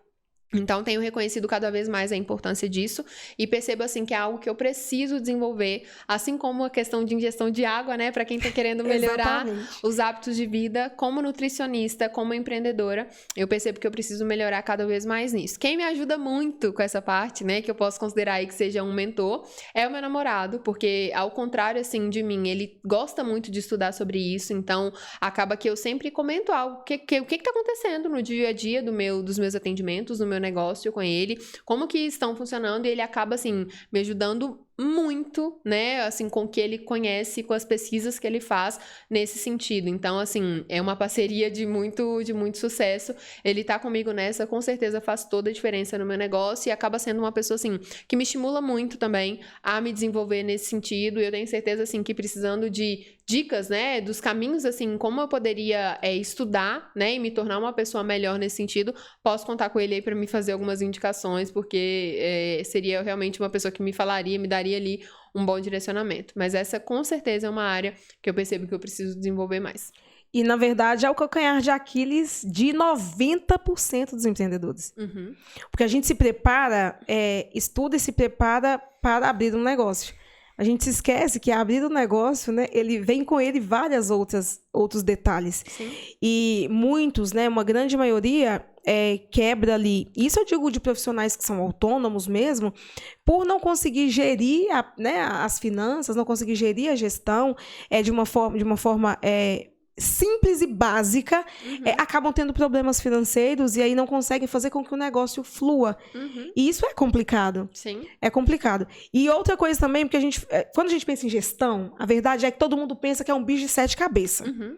Então, tenho reconhecido cada vez mais a importância disso e percebo, assim, que é algo que eu preciso desenvolver, assim como a questão de ingestão de água, né? Para quem tá querendo melhorar os hábitos de vida, como nutricionista, como empreendedora, eu percebo que eu preciso melhorar cada vez mais nisso. Quem me ajuda muito com essa parte, né? Que eu posso considerar aí que seja um mentor, é o meu namorado, porque, ao contrário, assim, de mim, ele gosta muito de estudar sobre isso, então, acaba que eu sempre comento algo, o que tá acontecendo no dia a dia dos meus atendimentos, no meu negócio com ele, como que estão funcionando, e ele acaba, assim, me ajudando muito, né, assim, com o que ele conhece, com as pesquisas que ele faz nesse sentido. Então, assim, é uma parceria de muito sucesso. Ele tá comigo nessa, com certeza faz toda a diferença no meu negócio e acaba sendo uma pessoa, assim, que me estimula muito também a me desenvolver nesse sentido. E eu tenho certeza, assim, que precisando de dicas, né, dos caminhos, assim, como eu poderia estudar, né, e me tornar uma pessoa melhor nesse sentido, posso contar com ele aí para me fazer algumas indicações, porque seria realmente uma pessoa que me falaria, me daria ali um bom direcionamento. Mas essa, com certeza, é uma área que eu percebo que eu preciso desenvolver mais. E, na verdade, é o calcanhar de Aquiles de 90% dos empreendedores. Uhum. Porque a gente se prepara, estuda e se prepara para abrir um negócio. A gente se esquece que abrir um negócio, né, ele vem com ele vários outros detalhes. Sim. E muitos, né, uma grande maioria, quebra ali. Isso eu digo de profissionais que são autônomos mesmo, por não conseguir gerir as finanças, não conseguir gerir a gestão de uma forma simples e básica, acabam tendo problemas financeiros e aí não conseguem fazer com que o negócio flua. Uhum. E isso é complicado. Sim. É complicado. E outra coisa também, porque quando a gente pensa em gestão, a verdade é que todo mundo pensa que é um bicho de 7 cabeças. Uhum.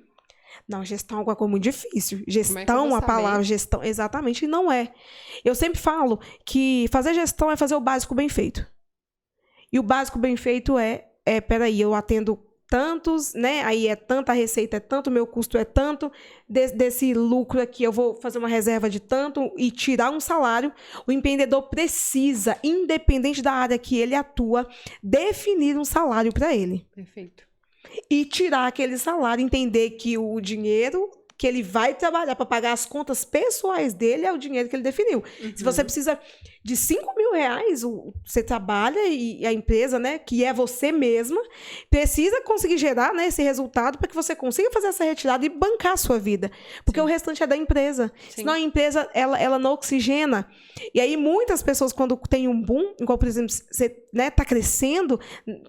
Não, gestão é uma coisa muito difícil. Gestão, a palavra gestão, exatamente, não é. Eu sempre falo que fazer gestão é fazer o básico bem feito. E o básico bem feito peraí, eu atendo tantos, né? Aí é tanta receita, é tanto, meu custo é tanto, desse lucro aqui eu vou fazer uma reserva de tanto e tirar um salário. O empreendedor precisa, independente da área que ele atua, definir um salário para ele. Perfeito. E tirar aquele salário, entender que o dinheiro que ele vai trabalhar para pagar as contas pessoais dele, é o dinheiro que ele definiu. Se você precisa de 5 mil reais, você trabalha e a empresa, né, que é você mesma, precisa conseguir gerar, né, esse resultado para que você consiga fazer essa retirada e bancar a sua vida. Porque o restante é da empresa. Sim. Senão a empresa, ela não oxigena. E aí muitas pessoas, quando tem um boom, igual, por exemplo, você, né, tá crescendo,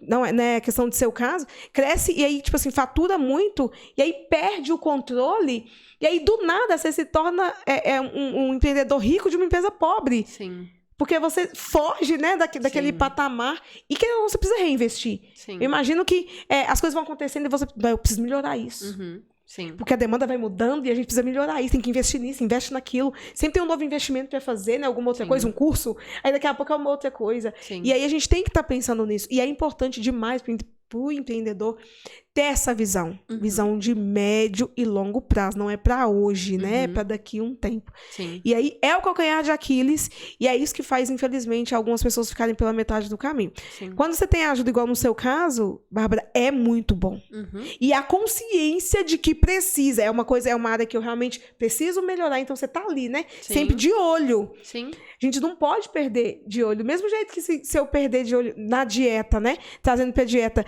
não é, né, questão do seu caso, cresce e aí, tipo assim, fatura muito, e aí perde o controle, e aí do nada você se torna um empreendedor rico de uma empresa pobre. Sim. Porque você foge, né, daquele patamar e que você precisa reinvestir. Sim. Eu imagino que as coisas vão acontecendo e você... Eu preciso melhorar isso. Sim. Porque a demanda vai mudando e a gente precisa melhorar isso. Tem que investir nisso, investe naquilo. Sempre tem um novo investimento para fazer, né? Alguma outra coisa, um curso. Aí daqui a pouco é uma outra coisa. Sim. E aí a gente tem que estar pensando nisso. E é importante demais para o empreendedor ter essa visão. Visão de médio e longo prazo. Não é para hoje, né? É para daqui a um tempo. Sim. E aí é o calcanhar de Aquiles. E é isso que faz, infelizmente, algumas pessoas ficarem pela metade do caminho. Sim. Quando você tem ajuda, igual no seu caso, Bárbara, é muito bom. E a consciência de que precisa. É uma área que eu realmente preciso melhorar. Então você tá ali, né? Sim. Sempre de olho. Sim. A gente não pode perder de olho. Do mesmo jeito que se eu perder de olho na dieta, né? Trazendo pra dieta,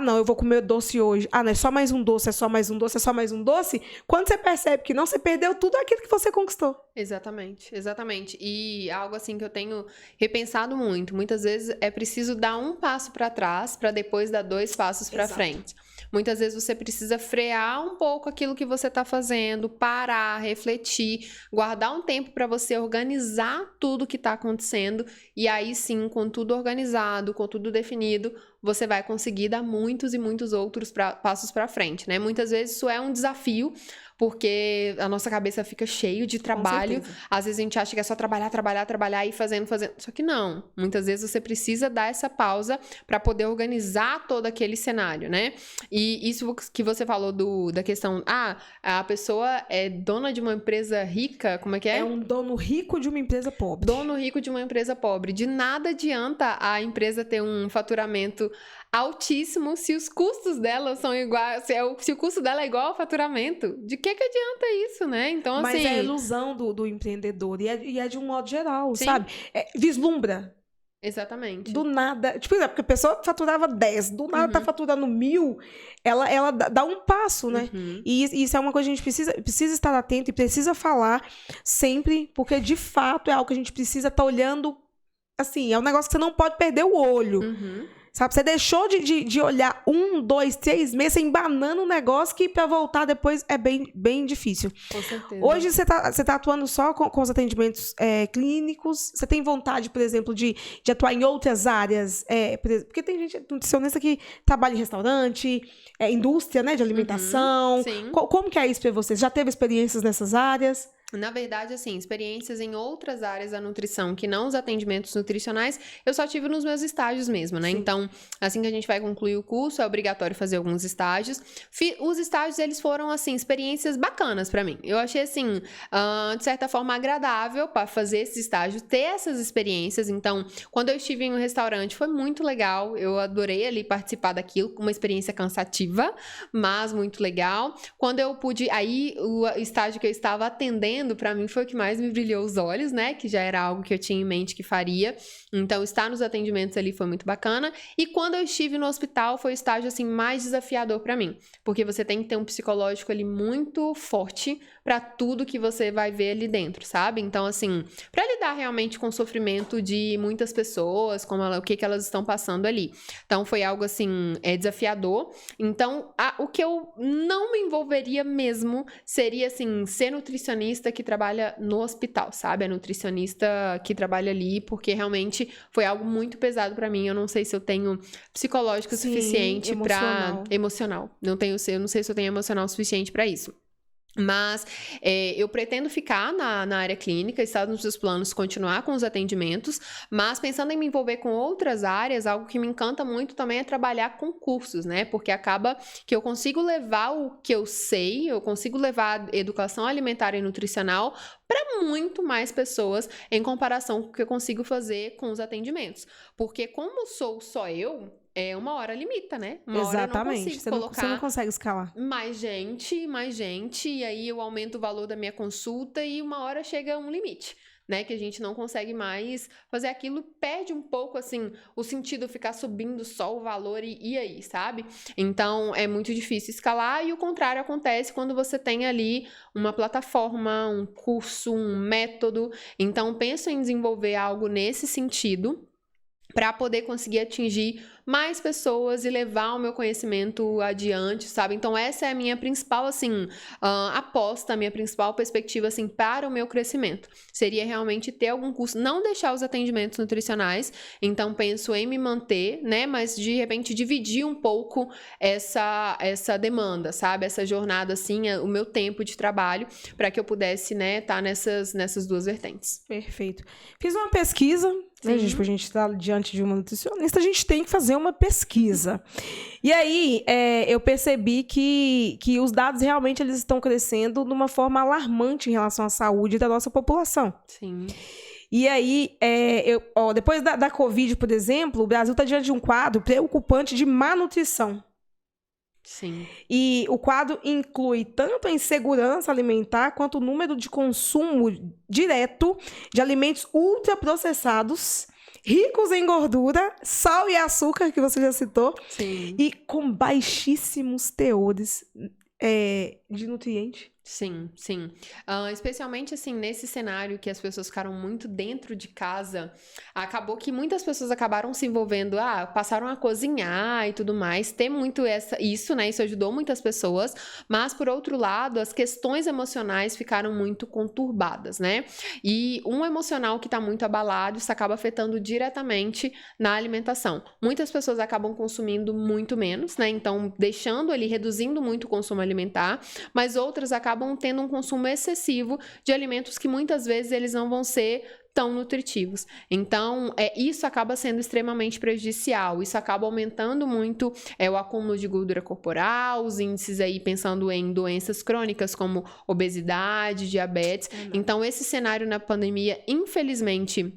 não, eu vou comer doce hoje. Ah, não, é só mais um doce, é só mais um doce, é só mais um doce. Quando você percebe que não, você perdeu tudo aquilo que você conquistou. Exatamente, exatamente. E algo assim que eu tenho repensado muito. Muitas vezes é preciso dar um passo para trás para depois dar 2 passos para frente. Muitas vezes você precisa frear um pouco aquilo que você está fazendo, parar, refletir, guardar um tempo para você organizar tudo que está acontecendo e aí sim, com tudo organizado, com tudo definido, você vai conseguir dar muitos e muitos outros passos para frente, né? Muitas vezes isso é um desafio, porque a nossa cabeça fica cheia de trabalho. Às vezes a gente acha que é só trabalhar e fazendo. Só que não. Muitas vezes você precisa dar essa pausa para poder organizar todo aquele cenário, né? E isso que você falou da questão, a pessoa é dona de uma empresa rica, como é que é? É um dono rico de uma empresa pobre. Dono rico de uma empresa pobre. De nada adianta a empresa ter um faturamento altíssimo se os custos dela são iguais, se o custo dela é igual ao faturamento. De que adianta isso, né? Então, mas assim... é a ilusão do empreendedor e é de um modo geral, sabe? Vislumbra. Exatamente. Do nada, tipo, porque a pessoa faturava 10, do nada tá faturando 1.000, ela dá um passo, né? E isso é uma coisa que a gente precisa estar atento e precisa falar sempre, porque de fato é algo que a gente precisa estar olhando, assim, é um negócio que você não pode perder o olho. Sabe? Você deixou de olhar 1, 2, 3 meses, você embanando um negócio que pra voltar depois é bem, bem difícil. Com certeza. Hoje você tá atuando só com os atendimentos clínicos? Você tem vontade, por exemplo, de atuar em outras áreas? Porque tem gente nutricionista que trabalha em restaurante, indústria, né, de alimentação. Sim. Como que é isso pra você? Já teve experiências nessas áreas? Na verdade, assim, experiências em outras áreas da nutrição, que não os atendimentos nutricionais, eu só tive nos meus estágios mesmo, né? Sim. Então, assim que a gente vai concluir o curso, é obrigatório fazer alguns estágios. Os estágios, eles foram, assim, experiências bacanas pra mim. Eu achei, assim, de certa forma agradável para fazer esses estágios, ter essas experiências. Então, quando eu estive em um restaurante, foi muito legal. Eu adorei ali participar daquilo, uma experiência cansativa, mas muito legal. Quando eu pude, aí o estágio que eu estava atendendo, para mim foi o que mais me brilhou os olhos, né? Que já era algo que eu tinha em mente que faria. Então, estar nos atendimentos ali foi muito bacana. E quando eu estive no hospital, foi o estágio, assim, mais desafiador para mim. Porque você tem que ter um psicológico ali muito forte para tudo que você vai ver ali dentro, sabe? Então, assim, para lidar realmente com o sofrimento de muitas pessoas, o que elas estão passando ali. Então, foi algo, assim, desafiador. Então, o que eu não me envolveria mesmo seria, assim, ser nutricionista que trabalha no hospital, sabe? A nutricionista que trabalha ali, porque realmente foi algo muito pesado pra mim. Eu não sei se eu tenho psicológico suficiente para emocional. Eu não sei se eu tenho emocional suficiente pra isso. Mas eu pretendo ficar na área clínica, está nos meus planos continuar com os atendimentos, mas pensando em me envolver com outras áreas, algo que me encanta muito também é trabalhar com cursos, né? Porque acaba que eu consigo levar o que eu sei, eu consigo levar a educação alimentar e nutricional para muito mais pessoas em comparação com o que eu consigo fazer com os atendimentos. Porque como sou só eu, uma hora limita, né? Uma Exatamente. hora eu não consigo colocar Você não consegue escalar. mais gente, e aí eu aumento o valor da minha consulta e uma hora chega um limite, né? Que a gente não consegue mais fazer aquilo, perde um pouco, assim, o sentido ficar subindo só o valor e aí, sabe? Então, é muito difícil escalar e o contrário acontece quando você tem ali uma plataforma, um curso, um método. Então, penso em desenvolver algo nesse sentido para poder conseguir atingir mais pessoas e levar o meu conhecimento adiante, sabe? Então, essa é a minha principal, assim, aposta, a minha principal perspectiva, assim, para o meu crescimento. Seria realmente ter algum curso, não deixar os atendimentos nutricionais. Então, penso em me manter, né? Mas, de repente, dividir um pouco essa demanda, sabe? Essa jornada, assim, o meu tempo de trabalho, para que eu pudesse, né, tá nessas duas vertentes. Perfeito. Fiz uma pesquisa, né, gente? Pra gente estar diante de uma nutricionista, a gente tem que fazer uma pesquisa. E aí, eu percebi que os dados realmente eles estão crescendo de uma forma alarmante em relação à saúde da nossa população. Sim. E aí, depois da Covid, por exemplo, o Brasil está diante de um quadro preocupante de má nutrição. Sim. E o quadro inclui tanto a insegurança alimentar quanto o número de consumo direto de alimentos ultraprocessados, ricos em gordura, sal e açúcar, que você já citou, Sim. e com baixíssimos teores de nutriente. Sim, sim. Especialmente, assim, nesse cenário que as pessoas ficaram muito dentro de casa, acabou que muitas pessoas acabaram se envolvendo, passaram a cozinhar e tudo mais, tem muito isso, né? Isso ajudou muitas pessoas, mas, por outro lado, as questões emocionais ficaram muito conturbadas, né? E um emocional que tá muito abalado, isso acaba afetando diretamente na alimentação. Muitas pessoas acabam consumindo muito menos, né? Então, deixando ali, reduzindo muito o consumo alimentar, mas outras acabam tendo um consumo excessivo de alimentos que muitas vezes eles não vão ser tão nutritivos. Então, isso acaba sendo extremamente prejudicial. Isso acaba aumentando muito o acúmulo de gordura corporal, os índices aí pensando em doenças crônicas como obesidade, diabetes. Então, esse cenário na pandemia, infelizmente,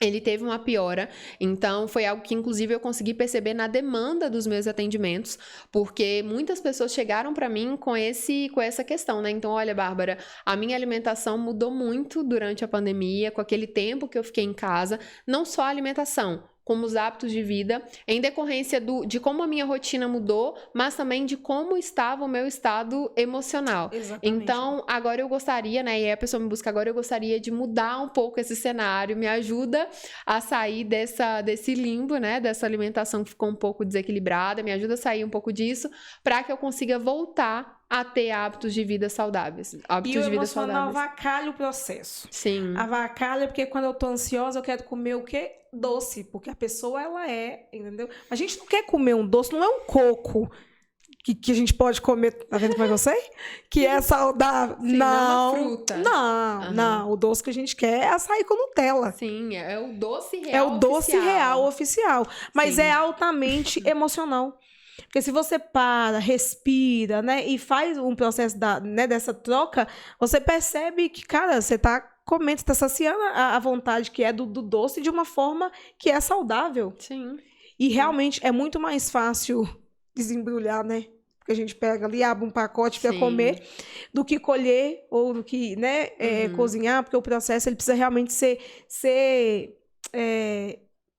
ele teve uma piora, então foi algo que inclusive eu consegui perceber na demanda dos meus atendimentos, porque muitas pessoas chegaram para mim com essa questão, né? Então, olha, Bárbara, a minha alimentação mudou muito durante a pandemia, com aquele tempo que eu fiquei em casa, não só a alimentação, como os hábitos de vida, em decorrência de como a minha rotina mudou, mas também de como estava o meu estado emocional. Exatamente. Então, agora eu gostaria, né, e aí a pessoa me busca agora, eu gostaria de mudar um pouco esse cenário, me ajuda a sair desse limbo, né, dessa alimentação que ficou um pouco desequilibrada, me ajuda a sair um pouco disso, para que eu consiga voltar a ter hábitos de vida saudáveis. Hábitos de vida saudáveis. Avacalha o processo. Sim. Avacalha porque quando eu tô ansiosa eu quero comer o quê? Doce, porque a pessoa ela entendeu? A gente não quer comer um doce, não é um coco que a gente pode comer, tá vendo como é que eu sei? Que é saudável. Sim, não é uma fruta. Não, o doce que a gente quer é açaí com Nutella. Sim, é o doce real É o doce oficial. real oficial, mas Sim. é altamente emocional. Porque se você para, respira, né, e faz um processo dessa troca, você percebe que, cara, você tá comendo, você tá saciando a vontade que é do doce de uma forma que é saudável. Sim. E realmente é muito mais fácil desembrulhar, né? Porque a gente pega ali, abre um pacote para comer, do que colher ou do que, né, cozinhar, porque o processo ele precisa realmente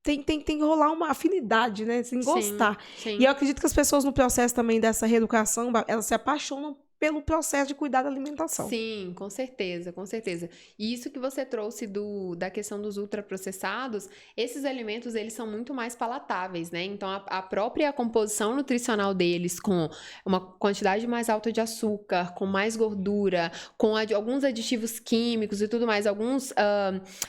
tem que rolar uma afinidade, né? Sem gostar. Sim. E eu acredito que as pessoas no processo também dessa reeducação, elas se apaixonam pelo processo de cuidar da alimentação. Sim, com certeza, com certeza. E isso que você trouxe da questão dos ultraprocessados, esses alimentos, eles são muito mais palatáveis, né? Então, a própria composição nutricional deles, com uma quantidade mais alta de açúcar, com mais gordura, com alguns aditivos químicos e tudo mais, alguns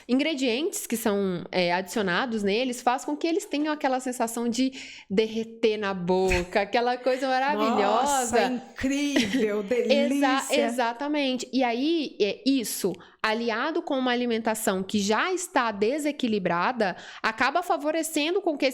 ingredientes que são adicionados neles, faz com que eles tenham aquela sensação de derreter na boca, aquela coisa maravilhosa. Nossa, incrível! Delícia. Exatamente. E aí, isso aliado com uma alimentação que já está desequilibrada, acaba favorecendo com que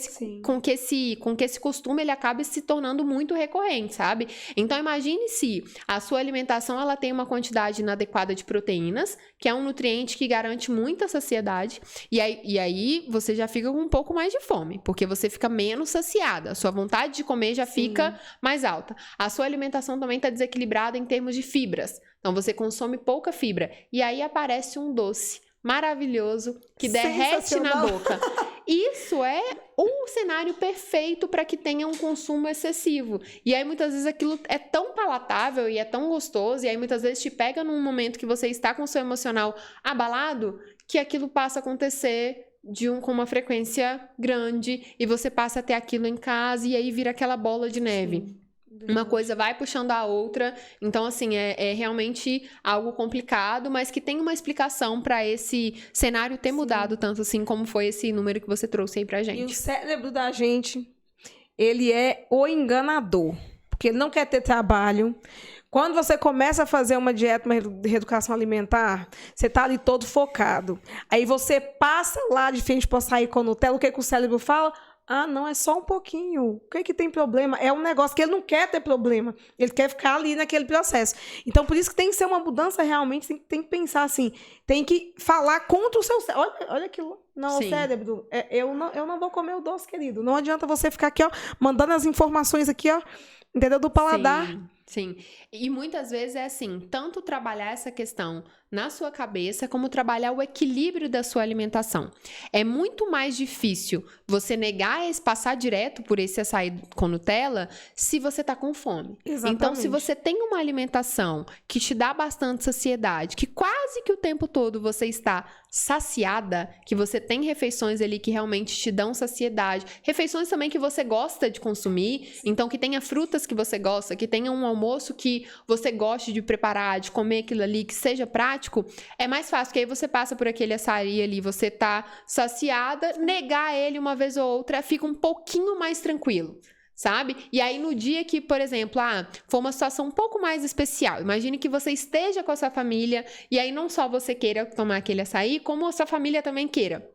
esse costume ele acabe se tornando muito recorrente, sabe? Então imagine se a sua alimentação ela tem uma quantidade inadequada de proteínas, que é um nutriente que garante muita saciedade, e aí você já fica com um pouco mais de fome, porque você fica menos saciada, a sua vontade de comer já fica mais alta. A sua alimentação também está desequilibrada em termos de fibras, então você consome pouca fibra, e aí aparece um doce maravilhoso que derrete na boca. Isso é um cenário perfeito para que tenha um consumo excessivo. E aí muitas vezes aquilo é tão palatável e é tão gostoso, e aí muitas vezes te pega num momento que você está com o seu emocional abalado, que aquilo passa a acontecer com uma frequência grande, e você passa a ter aquilo em casa, e aí vira aquela bola de neve. Sim. Uma coisa vai puxando a outra, então assim, é realmente algo complicado, mas que tem uma explicação para esse cenário ter mudado tanto assim, como foi esse número que você trouxe aí pra gente. E o cérebro da gente, ele é o enganador, porque ele não quer ter trabalho. Quando você começa a fazer uma dieta, uma reeducação alimentar, você tá ali todo focado. Aí você passa lá de frente pro açaí com Nutella, o que o cérebro fala? Ah, não, é só um pouquinho. O que tem problema? É um negócio que ele não quer ter problema. Ele quer ficar ali naquele processo. Então, por isso que tem que ser uma mudança realmente, tem que pensar assim, tem que falar contra o seu cérebro. Olha aquilo. Não, o cérebro, eu não vou comer o doce, querido. Não adianta você ficar aqui, ó, mandando as informações aqui, ó, entendeu? Do paladar. Sim. E muitas vezes é assim, tanto trabalhar essa questão na sua cabeça, como trabalhar o equilíbrio da sua alimentação. É muito mais difícil você negar passar direto por esse açaí com Nutella se você tá com fome. Exatamente. Então, se você tem uma alimentação que te dá bastante saciedade, que quase que o tempo todo você está saciada, que você tem refeições ali que realmente te dão saciedade, refeições também que você gosta de consumir, então que tenha frutas que você gosta, que tenha um almoço que você goste de preparar, de comer aquilo ali, que seja prático, é mais fácil, porque aí você passa por aquele açaí ali, você tá saciada, negar ele uma vez ou outra fica um pouquinho mais tranquilo, sabe? E aí no dia que, por exemplo, for uma situação um pouco mais especial, imagine que você esteja com a sua família, e aí não só você queira tomar aquele açaí, como a sua família também queira.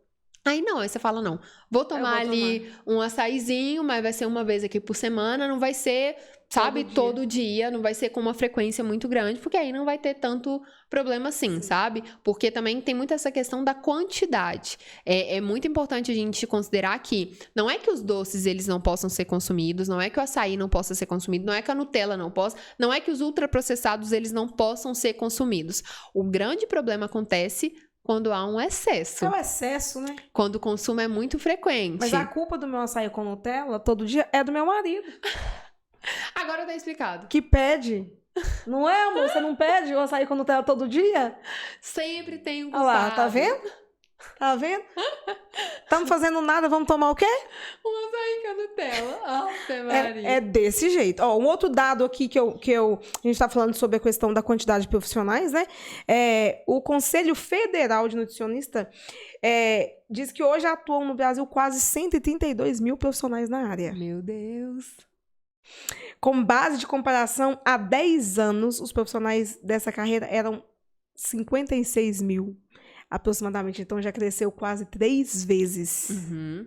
Aí você fala, não, vou tomar ali um açaizinho, mas vai ser uma vez aqui por semana, não vai ser, sabe, todo dia, não vai ser com uma frequência muito grande, porque aí não vai ter tanto problema assim, sabe? Porque também tem muito essa questão da quantidade. É muito importante a gente considerar que não é que os doces eles não possam ser consumidos, não é que o açaí não possa ser consumido, não é que a Nutella não possa, não é que os ultraprocessados eles não possam ser consumidos. O grande problema acontece quando há um excesso. É o excesso, né? Quando o consumo é muito frequente. Mas a culpa do meu açaí com Nutella todo dia é do meu marido. Agora tá explicado. Que pede. Não é, amor? Você não pede o açaí com Nutella todo dia? Sempre tem um culpado. Olha lá, tá vendo? Tá vendo? Estamos fazendo nada, vamos tomar o quê? Um açaí com Nutella. Ave Maria. É desse jeito. Ó, um outro dado aqui que a gente tá falando sobre a questão da quantidade de profissionais, né? O Conselho Federal de Nutricionista diz que hoje atuam no Brasil quase 132 mil profissionais na área. Meu Deus! Com base de comparação, há 10 anos, os profissionais dessa carreira eram 56 mil. Aproximadamente, então já cresceu quase 3 vezes. Uhum.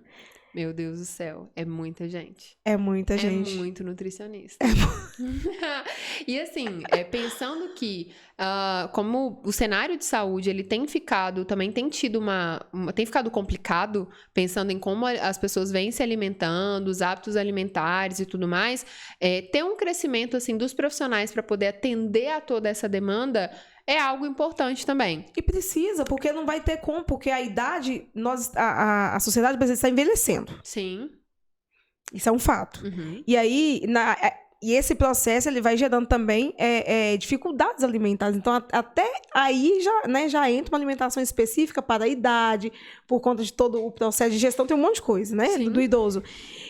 Meu Deus do céu, é muita gente. É muita gente. É muito nutricionista. E assim, pensando que como o cenário de saúde, ele tem ficado, também tem tido tem ficado complicado, pensando em como as pessoas vêm se alimentando, os hábitos alimentares e tudo mais, ter um crescimento, assim, dos profissionais para poder atender a toda essa demanda é algo importante também. E precisa, porque não vai ter como, porque a idade, a sociedade brasileira está envelhecendo. Sim. Isso é um fato. Uhum. E aí, e esse processo, ele vai gerando também dificuldades alimentares. Então, até aí já entra uma alimentação específica para a idade, por conta de todo o processo de gestão, tem um monte de coisa, né? Do idoso.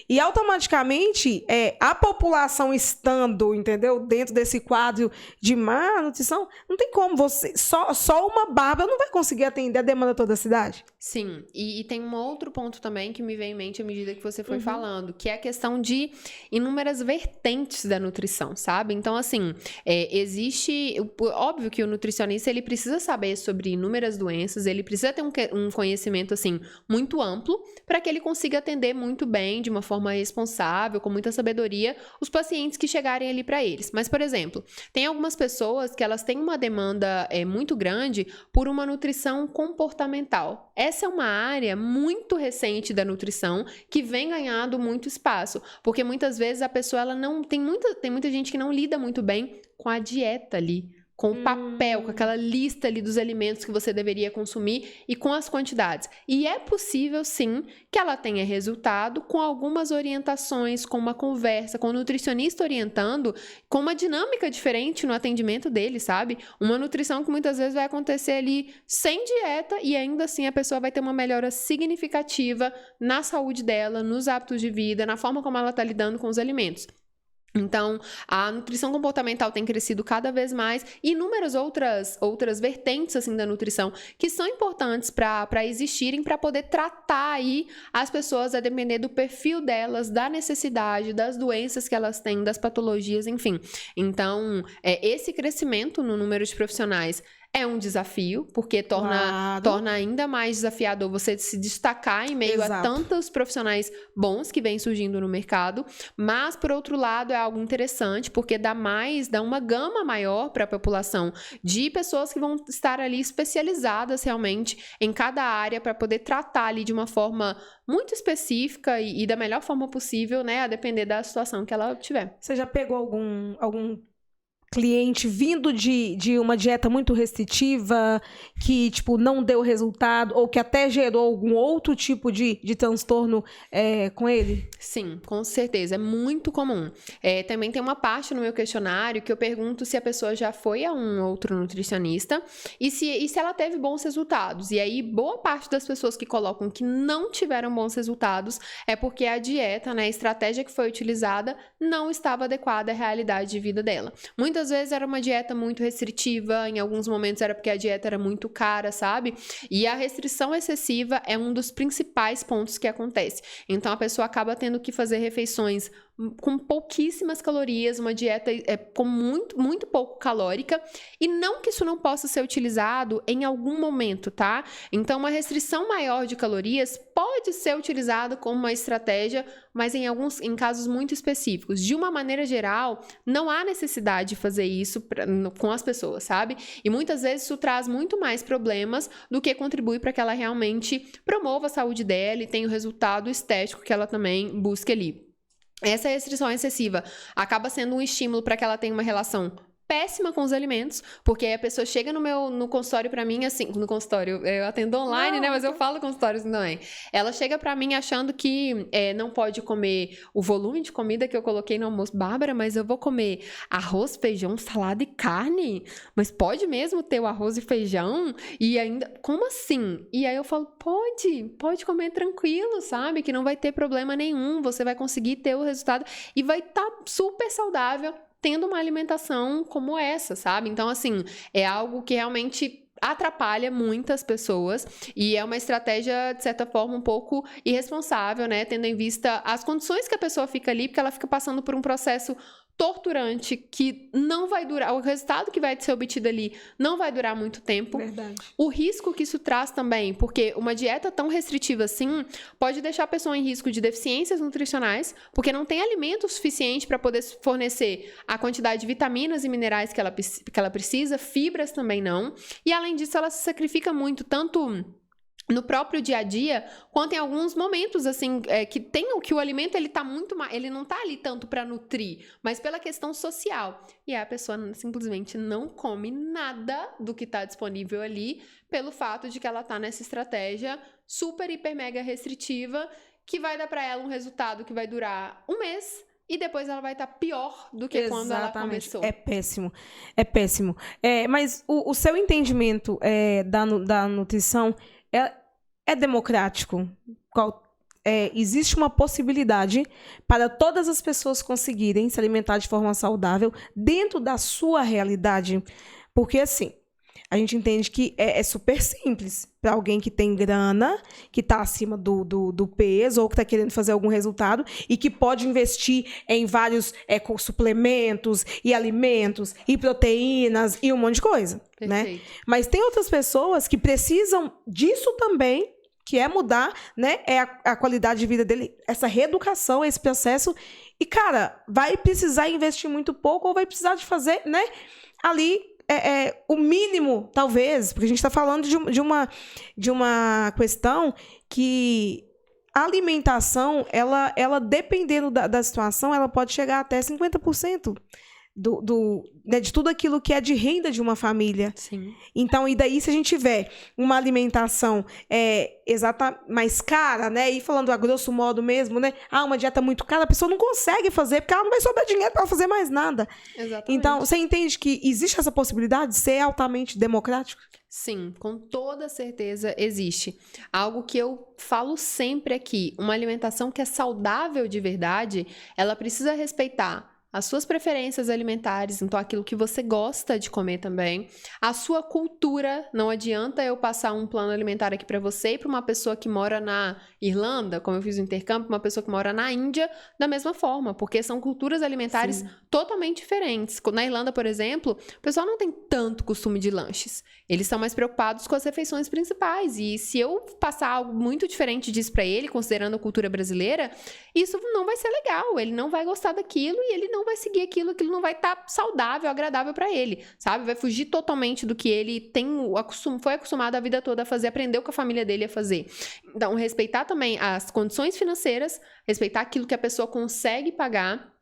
E automaticamente, a população estando, entendeu? Dentro desse quadro de má nutrição, não tem como você... Só uma Bárbara não vai conseguir atender a demanda toda da cidade. Sim, e tem um outro ponto também que me vem em mente à medida que você foi falando, que é a questão de inúmeras vertentes da nutrição, sabe? Então, assim, existe... Óbvio que o nutricionista, ele precisa saber sobre inúmeras doenças, ele precisa ter um conhecimento, assim, muito amplo, para que ele consiga atender muito bem, de uma forma responsável, com muita sabedoria, os pacientes que chegarem ali para eles. Mas, por exemplo, tem algumas pessoas que elas têm uma demanda muito grande por uma nutrição comportamental. Essa é uma área muito recente da nutrição que vem ganhando muito espaço, porque muitas vezes a pessoa ela não tem muita gente que não lida muito bem com a dieta ali, com o papel, com aquela lista ali dos alimentos que você deveria consumir e com as quantidades. E é possível, sim, que ela tenha resultado com algumas orientações, com uma conversa, com o nutricionista orientando, com uma dinâmica diferente no atendimento dele, sabe? Uma nutrição que muitas vezes vai acontecer ali sem dieta e ainda assim a pessoa vai ter uma melhora significativa na saúde dela, nos hábitos de vida, na forma como ela está lidando com os alimentos. Então, a nutrição comportamental tem crescido cada vez mais e inúmeras outras vertentes assim da nutrição que são importantes para existirem, para poder tratar aí as pessoas a depender do perfil delas, da necessidade, das doenças que elas têm, das patologias, enfim. Então, esse crescimento no número de profissionais é um desafio, porque torna ainda mais desafiador você se destacar em meio a tantos profissionais bons que vêm surgindo no mercado. Mas, por outro lado, é algo interessante, porque dá uma gama maior para a população de pessoas que vão estar ali especializadas realmente em cada área para poder tratar ali de uma forma muito específica e da melhor forma possível, né? A depender da situação que ela tiver. Você já pegou algum cliente vindo de uma dieta muito restritiva, que, tipo, não deu resultado, ou que até gerou algum outro tipo de transtorno com ele? Sim, com certeza. É muito comum. Também tem uma parte no meu questionário que eu pergunto se a pessoa já foi a um outro nutricionista e se ela teve bons resultados. E aí, boa parte das pessoas que colocam que não tiveram bons resultados é porque a dieta, né, a estratégia que foi utilizada não estava adequada à realidade de vida dela. Muitas vezes era uma dieta muito restritiva, em alguns momentos era porque a dieta era muito cara, sabe? E a restrição excessiva é um dos principais pontos que acontece. Então, a pessoa acaba tendo que fazer refeições com pouquíssimas calorias, uma dieta com muito pouco calórica, e não que isso não possa ser utilizado em algum momento, tá? Então, uma restrição maior de calorias pode ser utilizada como uma estratégia, mas em casos muito específicos. De uma maneira geral, não há necessidade de fazer isso com as pessoas, sabe? E muitas vezes isso traz muito mais problemas do que contribui para que ela realmente promova a saúde dela e tenha o resultado estético que ela também busca ali. Essa restrição excessiva acaba sendo um estímulo para que ela tenha uma relação péssima com os alimentos, porque aí a pessoa chega no consultório pra mim, assim, no consultório, eu atendo online, né, mas eu falo consultórios também. Ela chega pra mim achando que não pode comer o volume de comida que eu coloquei no almoço. Bárbara, mas eu vou comer arroz, feijão, salada e carne? Mas pode mesmo ter o arroz e feijão? E ainda, como assim? E aí eu falo, pode comer tranquilo, sabe? Que não vai ter problema nenhum, você vai conseguir ter o resultado e vai estar super saudável tendo uma alimentação como essa, sabe? Então, assim, é algo que realmente atrapalha muitas pessoas e é uma estratégia, de certa forma, um pouco irresponsável, né? Tendo em vista as condições que a pessoa fica ali, porque ela fica passando por um processo torturante que não vai durar, o resultado que vai ser obtido ali não vai durar muito tempo. Verdade. O risco que isso traz também, porque uma dieta tão restritiva assim pode deixar a pessoa em risco de deficiências nutricionais, porque não tem alimento suficiente para poder fornecer a quantidade de vitaminas e minerais que ela precisa, fibras também não, e além disso ela se sacrifica muito, tanto no próprio dia a dia, quanto em alguns momentos, assim, que o alimento, ele tá muito mais, ele não tá ali tanto para nutrir, mas pela questão social. E aí a pessoa simplesmente não come nada do que tá disponível ali, pelo fato de que ela tá nessa estratégia super, hiper, mega restritiva, que vai dar para ela um resultado que vai durar um mês, e depois ela vai estar pior do que quando ela começou. É péssimo. É péssimo. Mas o seu entendimento da nutrição é democrático? existe uma possibilidade para todas as pessoas conseguirem se alimentar de forma saudável dentro da sua realidade. Porque, assim, a gente entende que é super simples para alguém que tem grana, que está acima do peso ou que está querendo fazer algum resultado e que pode investir em vários suplementos e alimentos e proteínas e um monte de coisa, né? Mas tem outras pessoas que precisam disso também, que é mudar, né, a qualidade de vida dele, essa reeducação, esse processo. E, cara, vai precisar investir muito pouco ou vai precisar de fazer, né, ali o mínimo, talvez, porque a gente está falando de uma questão que a alimentação, ela dependendo da situação, ela pode chegar até 50%. Né, de tudo aquilo que é de renda de uma família. Sim. Então, e daí, se a gente tiver uma alimentação mais cara, né? E falando a grosso modo mesmo, né? Uma dieta muito cara, a pessoa não consegue fazer, porque ela não vai sobrar dinheiro para fazer mais nada. Exatamente. Então, você entende que existe essa possibilidade de ser altamente democrático? Sim, com toda certeza existe. Algo que eu falo sempre aqui, uma alimentação que é saudável de verdade, ela precisa respeitar as suas preferências alimentares, então aquilo que você gosta de comer também, a sua cultura. Não adianta eu passar um plano alimentar aqui para você e para uma pessoa que mora na Irlanda, como eu fiz o intercâmbio, uma pessoa que mora na Índia, da mesma forma, porque são culturas alimentares totalmente diferentes. Na Irlanda, por exemplo, o pessoal não tem tanto costume de lanches. Eles são mais preocupados com as refeições principais, e se eu passar algo muito diferente disso para ele, considerando a cultura brasileira, isso não vai ser legal, ele não vai gostar daquilo e ele não vai seguir aquilo não vai estar saudável, agradável para ele, sabe? Vai fugir totalmente do que ele foi acostumado a vida toda a fazer, aprendeu com a família dele a fazer. Então, respeitar também as condições financeiras, respeitar aquilo que a pessoa consegue pagar.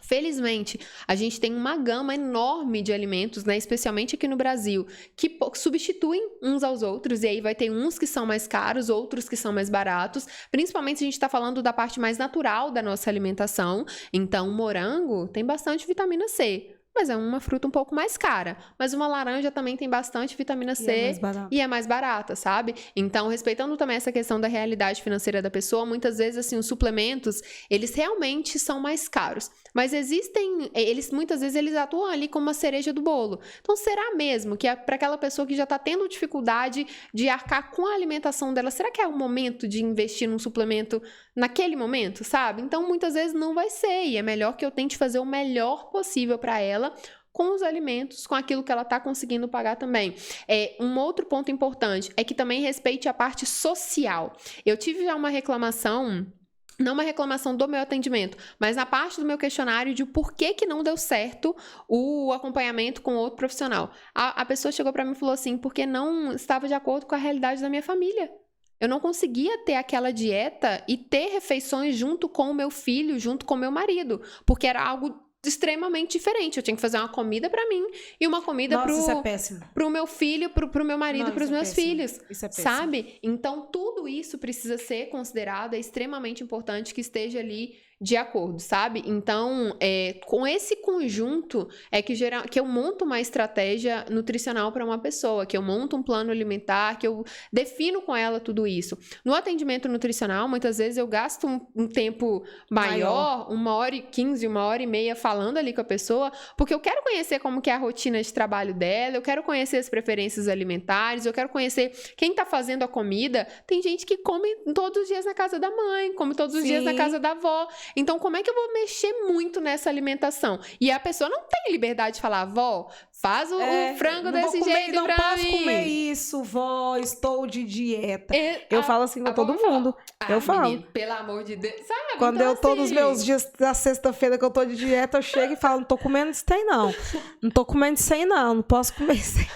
Felizmente, a gente tem uma gama enorme de alimentos, né, especialmente aqui no Brasil, que substituem uns aos outros, e aí vai ter uns que são mais caros, outros que são mais baratos, principalmente se a gente está falando da parte mais natural da nossa alimentação. Então, o morango tem bastante vitamina C, mas é uma fruta um pouco mais cara. Mas uma laranja também tem bastante vitamina C e é mais barata, sabe? Então, respeitando também essa questão da realidade financeira da pessoa, muitas vezes, assim, os suplementos, eles realmente são mais caros. Mas muitas vezes eles atuam ali como uma cereja do bolo. Então, será mesmo que para aquela pessoa que já está tendo dificuldade de arcar com a alimentação dela, será que é o momento de investir num suplemento naquele momento, sabe? Então, muitas vezes não vai ser, e é melhor que eu tente fazer o melhor possível para ela com os alimentos, com aquilo que ela está conseguindo pagar também. Um outro ponto importante é que também respeite a parte social. Eu tive já uma reclamação, não uma reclamação do meu atendimento, mas na parte do meu questionário de por que não deu certo o acompanhamento com outro profissional. A pessoa chegou para mim e falou assim, porque não estava de acordo com a realidade da minha família. Eu não conseguia ter aquela dieta e ter refeições junto com o meu filho, junto com o meu marido, porque era algo extremamente diferente. Eu tinha que fazer uma comida pra mim e uma comida pro meu filho, pro meu marido, pros meus filhos, sabe? Então, tudo isso precisa ser considerado, é extremamente importante que esteja ali de acordo, sabe? Então, com esse conjunto que eu monto uma estratégia nutricional para uma pessoa, que eu monto um plano alimentar, que eu defino com ela tudo isso. No atendimento nutricional, muitas vezes eu gasto um tempo maior, 1h15, 1h30 falando ali com a pessoa, porque eu quero conhecer como que é a rotina de trabalho dela, eu quero conhecer as preferências alimentares, eu quero conhecer quem tá fazendo a comida. Tem gente que come todos os dias na casa da mãe, come todos os dias na casa da avó. Então, como é que eu vou mexer muito nessa alimentação? E a pessoa não tem liberdade de falar, vó, faz o frango desse jeito pra mim. Não posso comer isso, vó, estou de dieta. Eu falo assim com todo mundo. Eu falo. Menino, pelo amor de Deus, sabe? Quando então, eu tô nos meus dias da sexta-feira que eu tô de dieta, eu chego e falo, não tô comendo isso aí não. Não tô comendo isso aí não posso comer isso aí.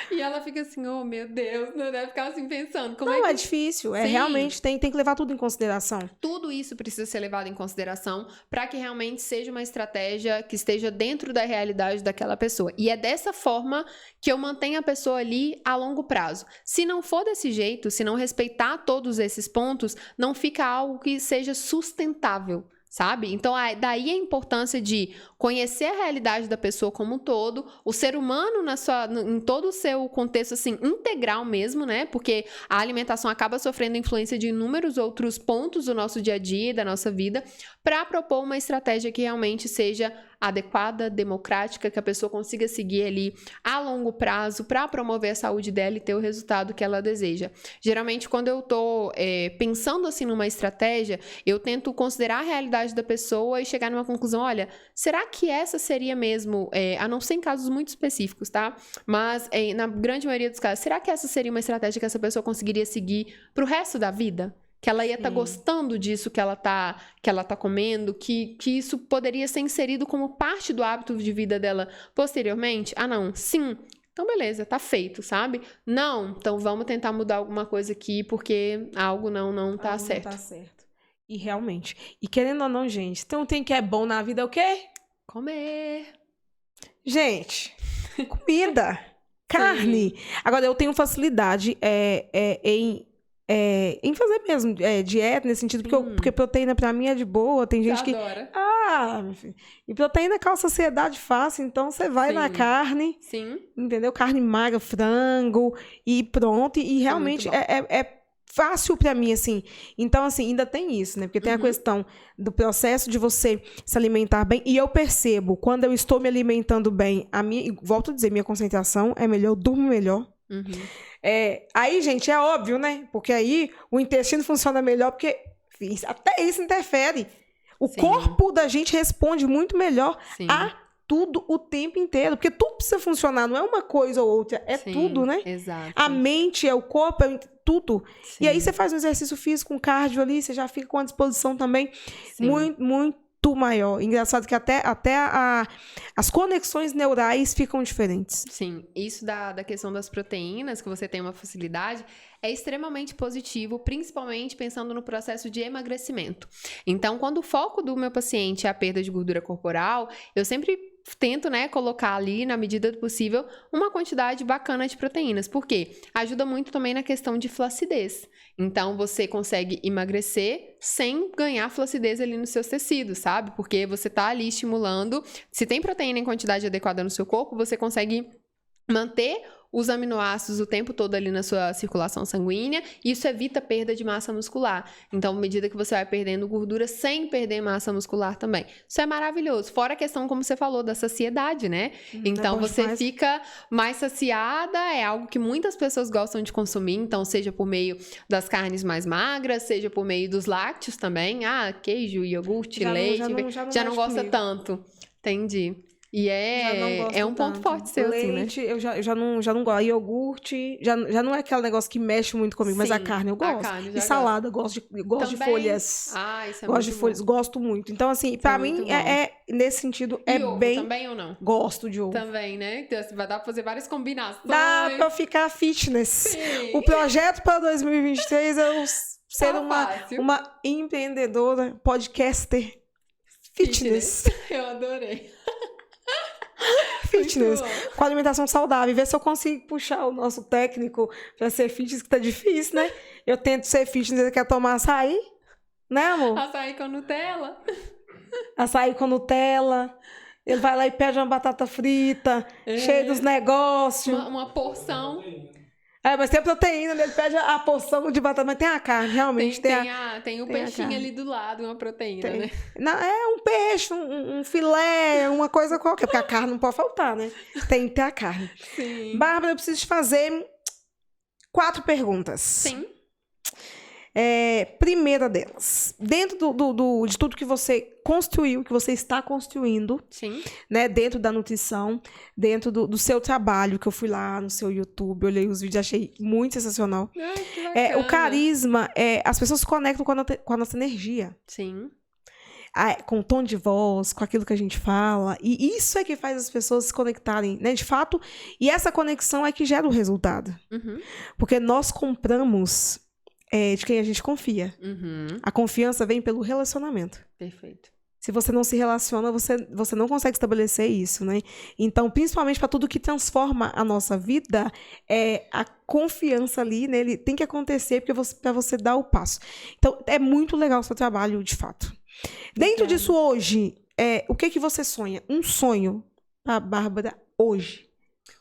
E ela fica assim, oh meu Deus, não deve ficar assim pensando. É difícil, realmente tem que levar tudo em consideração. Tudo isso precisa ser levado em consideração para que realmente seja uma estratégia que esteja dentro da realidade daquela pessoa. E é dessa forma que eu mantenho a pessoa ali a longo prazo. Se não for desse jeito, se não respeitar todos esses pontos, não fica algo que seja sustentável. sabe? Então, daí a importância de conhecer a realidade da pessoa como um todo, o ser humano em todo o seu contexto, assim, integral mesmo, né? Porque a alimentação acaba sofrendo influência de inúmeros outros pontos do nosso dia a dia, da nossa vida, para propor uma estratégia que realmente seja adequada, democrática, que a pessoa consiga seguir ali a longo prazo para promover a saúde dela e ter o resultado que ela deseja. Geralmente, quando eu tô pensando assim numa estratégia, eu tento considerar a realidade da pessoa e chegar numa conclusão, olha, será que essa seria mesmo, a não ser em casos muito específicos, tá? Mas na grande maioria dos casos, será que essa seria uma estratégia que essa pessoa conseguiria seguir pro resto da vida? Que ela ia estar gostando disso que ela tá comendo, que isso poderia ser inserido como parte do hábito de vida dela posteriormente? Ah, não. Sim. Então, beleza, tá feito, sabe? Não, então vamos tentar mudar alguma coisa aqui, porque algo não tá certo. Não tá certo. E realmente. E querendo ou não, gente, então tem que é bom na vida é o quê? Comer. Gente, comida, carne. Agora, eu tenho facilidade em fazer mesmo dieta nesse sentido, porque proteína pra mim é de boa. Tem gente que adora. meu filho. E proteína causa saciedade fácil, então você vai na carne. Sim. Entendeu? Carne magra, frango e pronto. E realmente é fácil pra mim, assim. Então, assim, ainda tem isso, né? Porque tem a questão do processo de você se alimentar bem. E eu percebo, quando eu estou me alimentando bem, volto a dizer, minha concentração é melhor, eu durmo melhor. Aí, gente, é óbvio, né? Porque aí o intestino funciona melhor, porque até isso interfere. O corpo da gente responde muito melhor a tudo o tempo inteiro. Porque tudo precisa funcionar, não é uma coisa ou outra, é tudo, né? Exato. A mente, o corpo, tudo. E aí você faz um exercício físico, um cardio ali, você já fica com a disposição também muito, muito maior. Engraçado que até as conexões neurais ficam diferentes. Sim, isso da questão das proteínas, que você tem uma facilidade, é extremamente positivo, principalmente pensando no processo de emagrecimento. Então, quando o foco do meu paciente é a perda de gordura corporal, eu sempre tento, né, colocar ali, na medida do possível, uma quantidade bacana de proteínas. Por quê? Ajuda muito também na questão de flacidez. Então, você consegue emagrecer sem ganhar flacidez ali nos seus tecidos, sabe? Porque você tá ali estimulando. Se tem proteína em quantidade adequada no seu corpo, você consegue manter os aminoácidos o tempo todo ali na sua circulação sanguínea, e isso evita perda de massa muscular. Então, à medida que você vai perdendo gordura sem perder massa muscular também. Isso é maravilhoso. Fora a questão, como você falou, da saciedade, né? Então, você fica mais saciada, é algo que muitas pessoas gostam de consumir, então, seja por meio das carnes mais magras, seja por meio dos lácteos também. Queijo, iogurte, leite. Já não gosta tanto. Entendi. E é um ponto forte seu, leite, assim, né? eu já não gosto. Iogurte, já não é aquele negócio que mexe muito comigo, mas a carne eu gosto. E salada, gosto de folhas. Isso é gosto de folhas, gosto muito. Então, assim, pra mim, nesse sentido, e é ovo bem... também ou não? Gosto de ovo. Também, né? Então, vai dar pra fazer várias combinações. Dá pra ficar fitness. Sim. O projeto para 2023 é ser uma empreendedora, podcaster, fitness. Eu adorei. Fitness, com alimentação saudável. Ver se eu consigo puxar o nosso técnico pra ser fitness, que tá difícil, né? Eu tento ser fitness, ele quer tomar açaí, né, amor? Açaí com Nutella. Açaí com Nutella. Ele vai lá e pede uma batata frita, cheia dos negócios. Uma porção. Mas tem a proteína, ele pede a porção de batata, mas tem a carne, realmente. Tem o peixinho ali do lado, uma proteína, né? Não, é um peixe, um filé, uma coisa qualquer, porque a carne não pode faltar, né? Tem que ter a carne. Sim. Bárbara, eu preciso te fazer 4 perguntas. Sim. Primeira delas, dentro de tudo que você construiu, que você está construindo, sim, né, dentro da nutrição, dentro do seu trabalho, que eu fui lá no seu YouTube, olhei os vídeos, achei muito sensacional. Ai, que bacana. O carisma, as pessoas se conectam com a nossa energia. Sim. Com o tom de voz, com aquilo que a gente fala, e isso é que faz as pessoas se conectarem, né, de fato, e essa conexão é que gera o resultado. Porque nós compramos de quem a gente confia. A confiança vem pelo relacionamento. Perfeito. Se você não se relaciona, você não consegue estabelecer isso, né? Então, principalmente para tudo que transforma a nossa vida, a confiança ali, né? Ele tem que acontecer para você dar o passo. Então, é muito legal o seu trabalho, de fato. Dentro disso hoje, o que você sonha? Um sonho para a Bárbara hoje?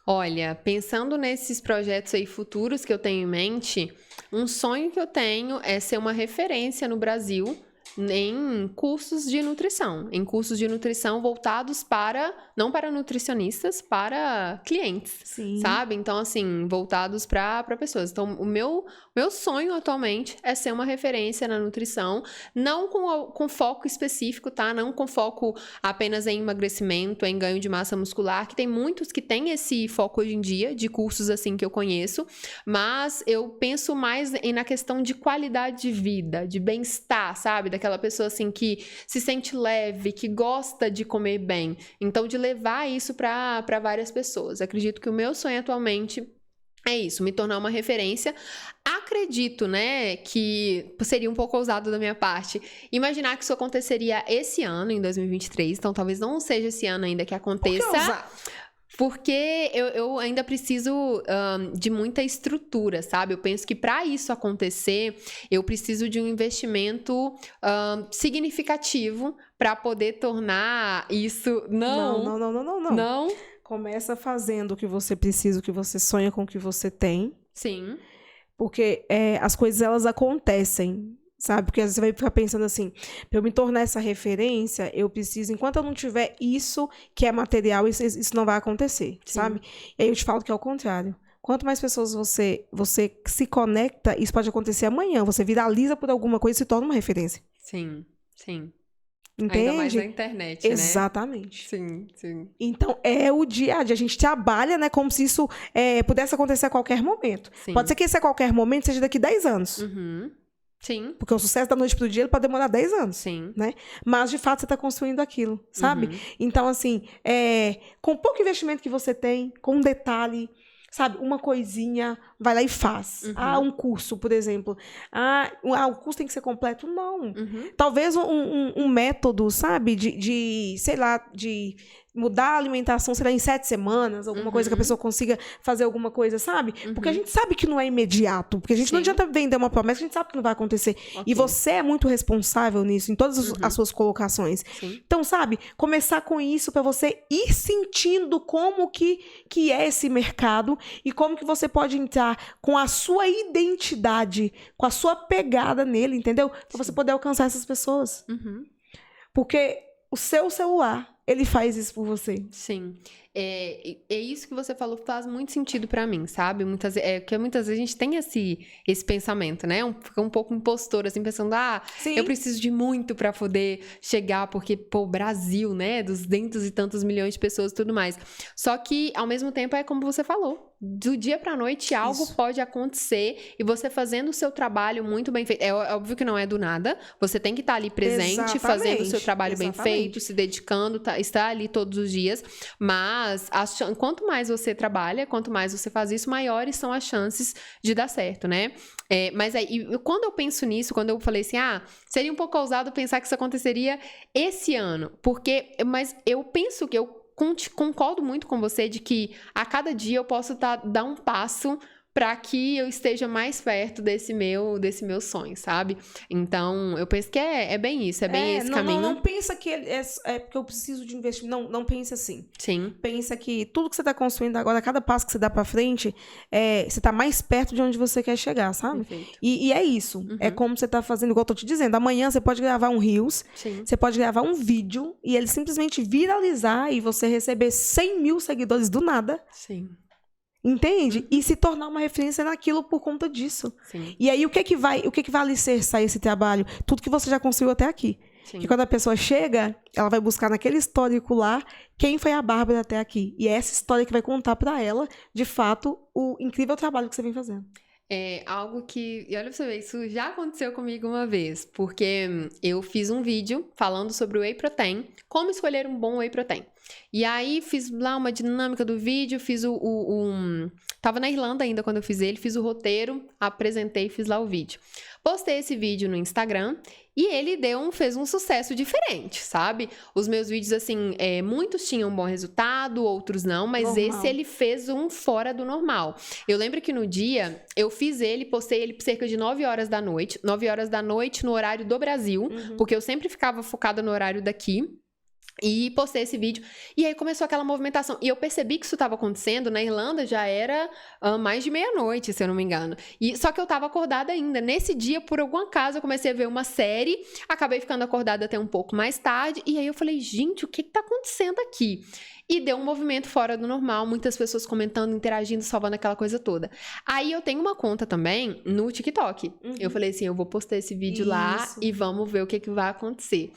Olha, pensando nesses projetos aí futuros que eu tenho em mente, um sonho que eu tenho é ser uma referência no Brasil em cursos de nutrição voltados não para nutricionistas, para clientes, Sim. sabe? Então, assim, voltados para pessoas. Então, o meu sonho atualmente é ser uma referência na nutrição, não com foco específico, tá? Não com foco apenas em emagrecimento, em ganho de massa muscular, que tem muitos que têm esse foco hoje em dia, de cursos assim que eu conheço, mas eu penso mais na questão de qualidade de vida, de bem-estar, sabe? Daquela pessoa assim que se sente leve, que gosta de comer bem. Então, de levar isso para várias pessoas. Acredito que o meu sonho atualmente é isso, me tornar uma referência. Acredito, né, que seria um pouco ousado da minha parte imaginar que isso aconteceria esse ano, em 2023. Então, talvez não seja esse ano ainda que aconteça. Por que ousado? Porque eu ainda preciso de muita estrutura, sabe? Eu penso que para isso acontecer, eu preciso de um investimento significativo para poder tornar isso... Não? Começa fazendo o que você precisa, o que você sonha com o que você tem. Sim. Porque as coisas, elas acontecem, sabe? Porque às vezes você vai ficar pensando assim, para eu me tornar essa referência, eu preciso, enquanto eu não tiver isso que é material, isso não vai acontecer, Sim. sabe? E aí eu te falo que é o contrário. Quanto mais pessoas você se conecta, isso pode acontecer amanhã. Você viraliza por alguma coisa e se torna uma referência. Sim, sim. Entende? Ainda mais na internet, né? Exatamente. Sim, sim. Então, é o dia a dia. A gente trabalha, né, como se isso pudesse acontecer a qualquer momento. Sim. Pode ser que esse a qualquer momento seja daqui 10 anos. Uhum. Sim. Porque o sucesso da noite pro dia ele pode demorar 10 anos. Sim. Né? Mas, de fato, você está construindo aquilo, sabe? Uhum. Então, assim, com pouco investimento que você tem, com um detalhe, sabe? Uma coisinha, vai lá e faz. Uhum. Um curso, por exemplo. O curso tem que ser completo? Não. Uhum. Talvez um método, sabe? Sei lá, de mudar a alimentação, sei lá, em 7 semanas, alguma coisa que a pessoa consiga fazer alguma coisa, sabe? Porque a gente sabe que não é imediato, porque a gente não adianta vender uma promessa, a gente sabe que não vai acontecer. Okay. E você é muito responsável nisso, em todas as suas colocações. Sim. Então, sabe, começar com isso para você ir sentindo como que é esse mercado e como que você pode entrar com a sua identidade, com a sua pegada nele, entendeu? Para você poder alcançar essas pessoas. Uhum. Porque o seu celular, ele faz isso por você. Sim. É isso que você falou, faz muito sentido pra mim, sabe? Porque muitas vezes a gente tem esse pensamento, né? Fica um pouco impostor, assim, pensando, Sim. eu preciso de muito pra poder chegar, porque, pô, Brasil, né? 200 e tantos milhões de pessoas e tudo mais. Só que, ao mesmo tempo, é como você falou. Do dia pra noite, algo pode acontecer e você fazendo o seu trabalho muito bem feito. É óbvio que não é do nada. Você tem que estar ali presente, fazendo o seu trabalho bem feito, se dedicando, estar ali todos os dias. Mas quanto mais você trabalha, quanto mais você faz isso, maiores são as chances de dar certo, né? Mas aí, quando eu penso nisso, quando eu falei assim, seria um pouco ousado pensar que isso aconteceria esse ano. Mas eu penso que eu concordo muito com você de que a cada dia eu posso dar um passo para que eu esteja mais perto desse meu sonho, sabe? Então, eu penso que é bem isso, bem esse caminho. Não pensa que é porque eu preciso de investimento. Não pensa assim. Sim. Pensa que tudo que você está construindo agora, cada passo que você dá para frente, você está mais perto de onde você quer chegar, sabe? Perfeito. E é isso. Uhum. É como você está fazendo, igual eu tô te dizendo. Amanhã você pode gravar um Reels, Sim. você pode gravar um vídeo e ele simplesmente viralizar e você receber 100 mil seguidores do nada. Sim. Entende? E se tornar uma referência naquilo por conta disso. Sim. E aí, o que vai alicerçar esse trabalho? Tudo que você já construiu até aqui. Sim. Que quando a pessoa chega, ela vai buscar naquele histórico lá quem foi a Bárbara até aqui. E é essa história que vai contar pra ela, de fato, o incrível trabalho que você vem fazendo. É algo que, e olha pra você ver, isso já aconteceu comigo uma vez, porque eu fiz um vídeo falando sobre o Whey Protein, como escolher um bom Whey Protein. E aí fiz lá uma dinâmica do vídeo, fiz Tava na Irlanda ainda quando eu fiz ele, fiz o roteiro, apresentei e fiz lá o vídeo. Postei esse vídeo no Instagram e ele fez um sucesso diferente, sabe? Os meus vídeos, assim, muitos tinham um bom resultado, outros não, mas Normal. esse ele fez um fora do normal. Eu lembro que no dia, eu fiz ele, postei ele por cerca de 9 horas da noite. 9 horas da noite no horário do Brasil, porque eu sempre ficava focada no horário daqui. E postei esse vídeo, e aí começou aquela movimentação. E eu percebi que isso estava acontecendo, na Irlanda já era mais de meia-noite, se eu não me engano. Só que eu estava acordada ainda. Nesse dia, por algum acaso, eu comecei a ver uma série, acabei ficando acordada até um pouco mais tarde, e aí eu falei, gente, o que está acontecendo aqui? E deu um movimento fora do normal, muitas pessoas comentando, interagindo, salvando aquela coisa toda. Aí eu tenho uma conta também no TikTok. Eu falei assim, eu vou postar esse vídeo lá e vamos ver o que vai acontecer.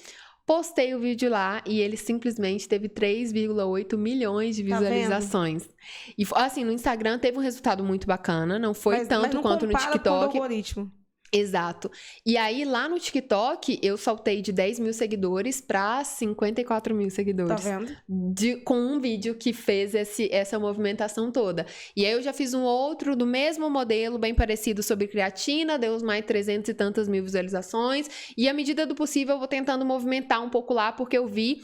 Postei o vídeo lá e ele simplesmente teve 3,8 milhões de visualizações. E assim, no Instagram teve um resultado muito bacana, não foi tanto quanto no TikTok. Com o algoritmo. Exato. E aí, lá no TikTok, eu saltei de 10 mil seguidores para 54 mil seguidores. Tá vendo? Com um vídeo que fez essa movimentação toda. E aí, eu já fiz um outro do mesmo modelo, bem parecido, sobre creatina, deu mais 300 e tantas mil visualizações. E, à medida do possível, eu vou tentando movimentar um pouco lá, porque eu vi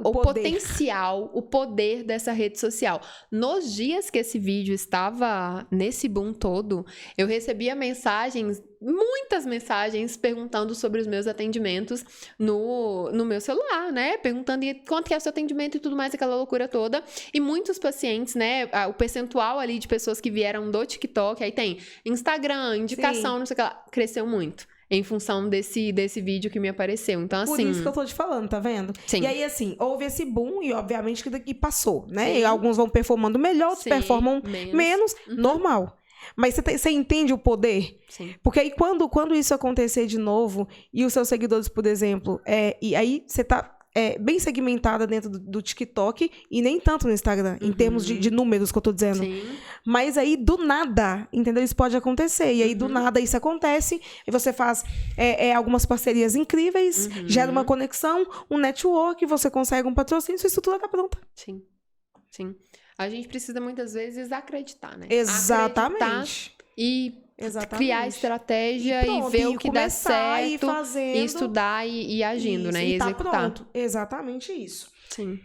o potencial, o poder dessa rede social. Nos dias que esse vídeo estava nesse boom todo, eu recebia muitas mensagens perguntando sobre os meus atendimentos no meu celular, né? Perguntando quanto que é o seu atendimento e tudo mais, aquela loucura toda. E muitos pacientes, né? O percentual ali de pessoas que vieram do TikTok, aí tem Instagram, indicação, não sei o que lá, cresceu muito. Em função desse vídeo que me apareceu. Então, assim... Por isso que eu tô te falando, tá vendo? Sim. E aí, assim, houve esse boom e, obviamente, que daqui passou, né? Sim. E alguns vão performando melhor, outros performam menos. Normal. Mas você entende o poder? Sim. Porque aí, quando isso acontecer de novo, e os seus seguidores, por exemplo, e aí você tá bem segmentada dentro do TikTok e nem tanto no Instagram, em termos de números que eu tô dizendo. Sim. Mas aí, do nada, entendeu? Isso pode acontecer. E aí, do nada, isso acontece, e você faz algumas parcerias incríveis, gera uma conexão, um network, você consegue um patrocínio, sua estrutura tá pronta. Sim, sim. A gente precisa, muitas vezes, acreditar, né? Exatamente. Criar estratégia e ver o que dá certo, e estudar e agindo, isso, né? E executar. Tá pronto. Exatamente isso. Sim.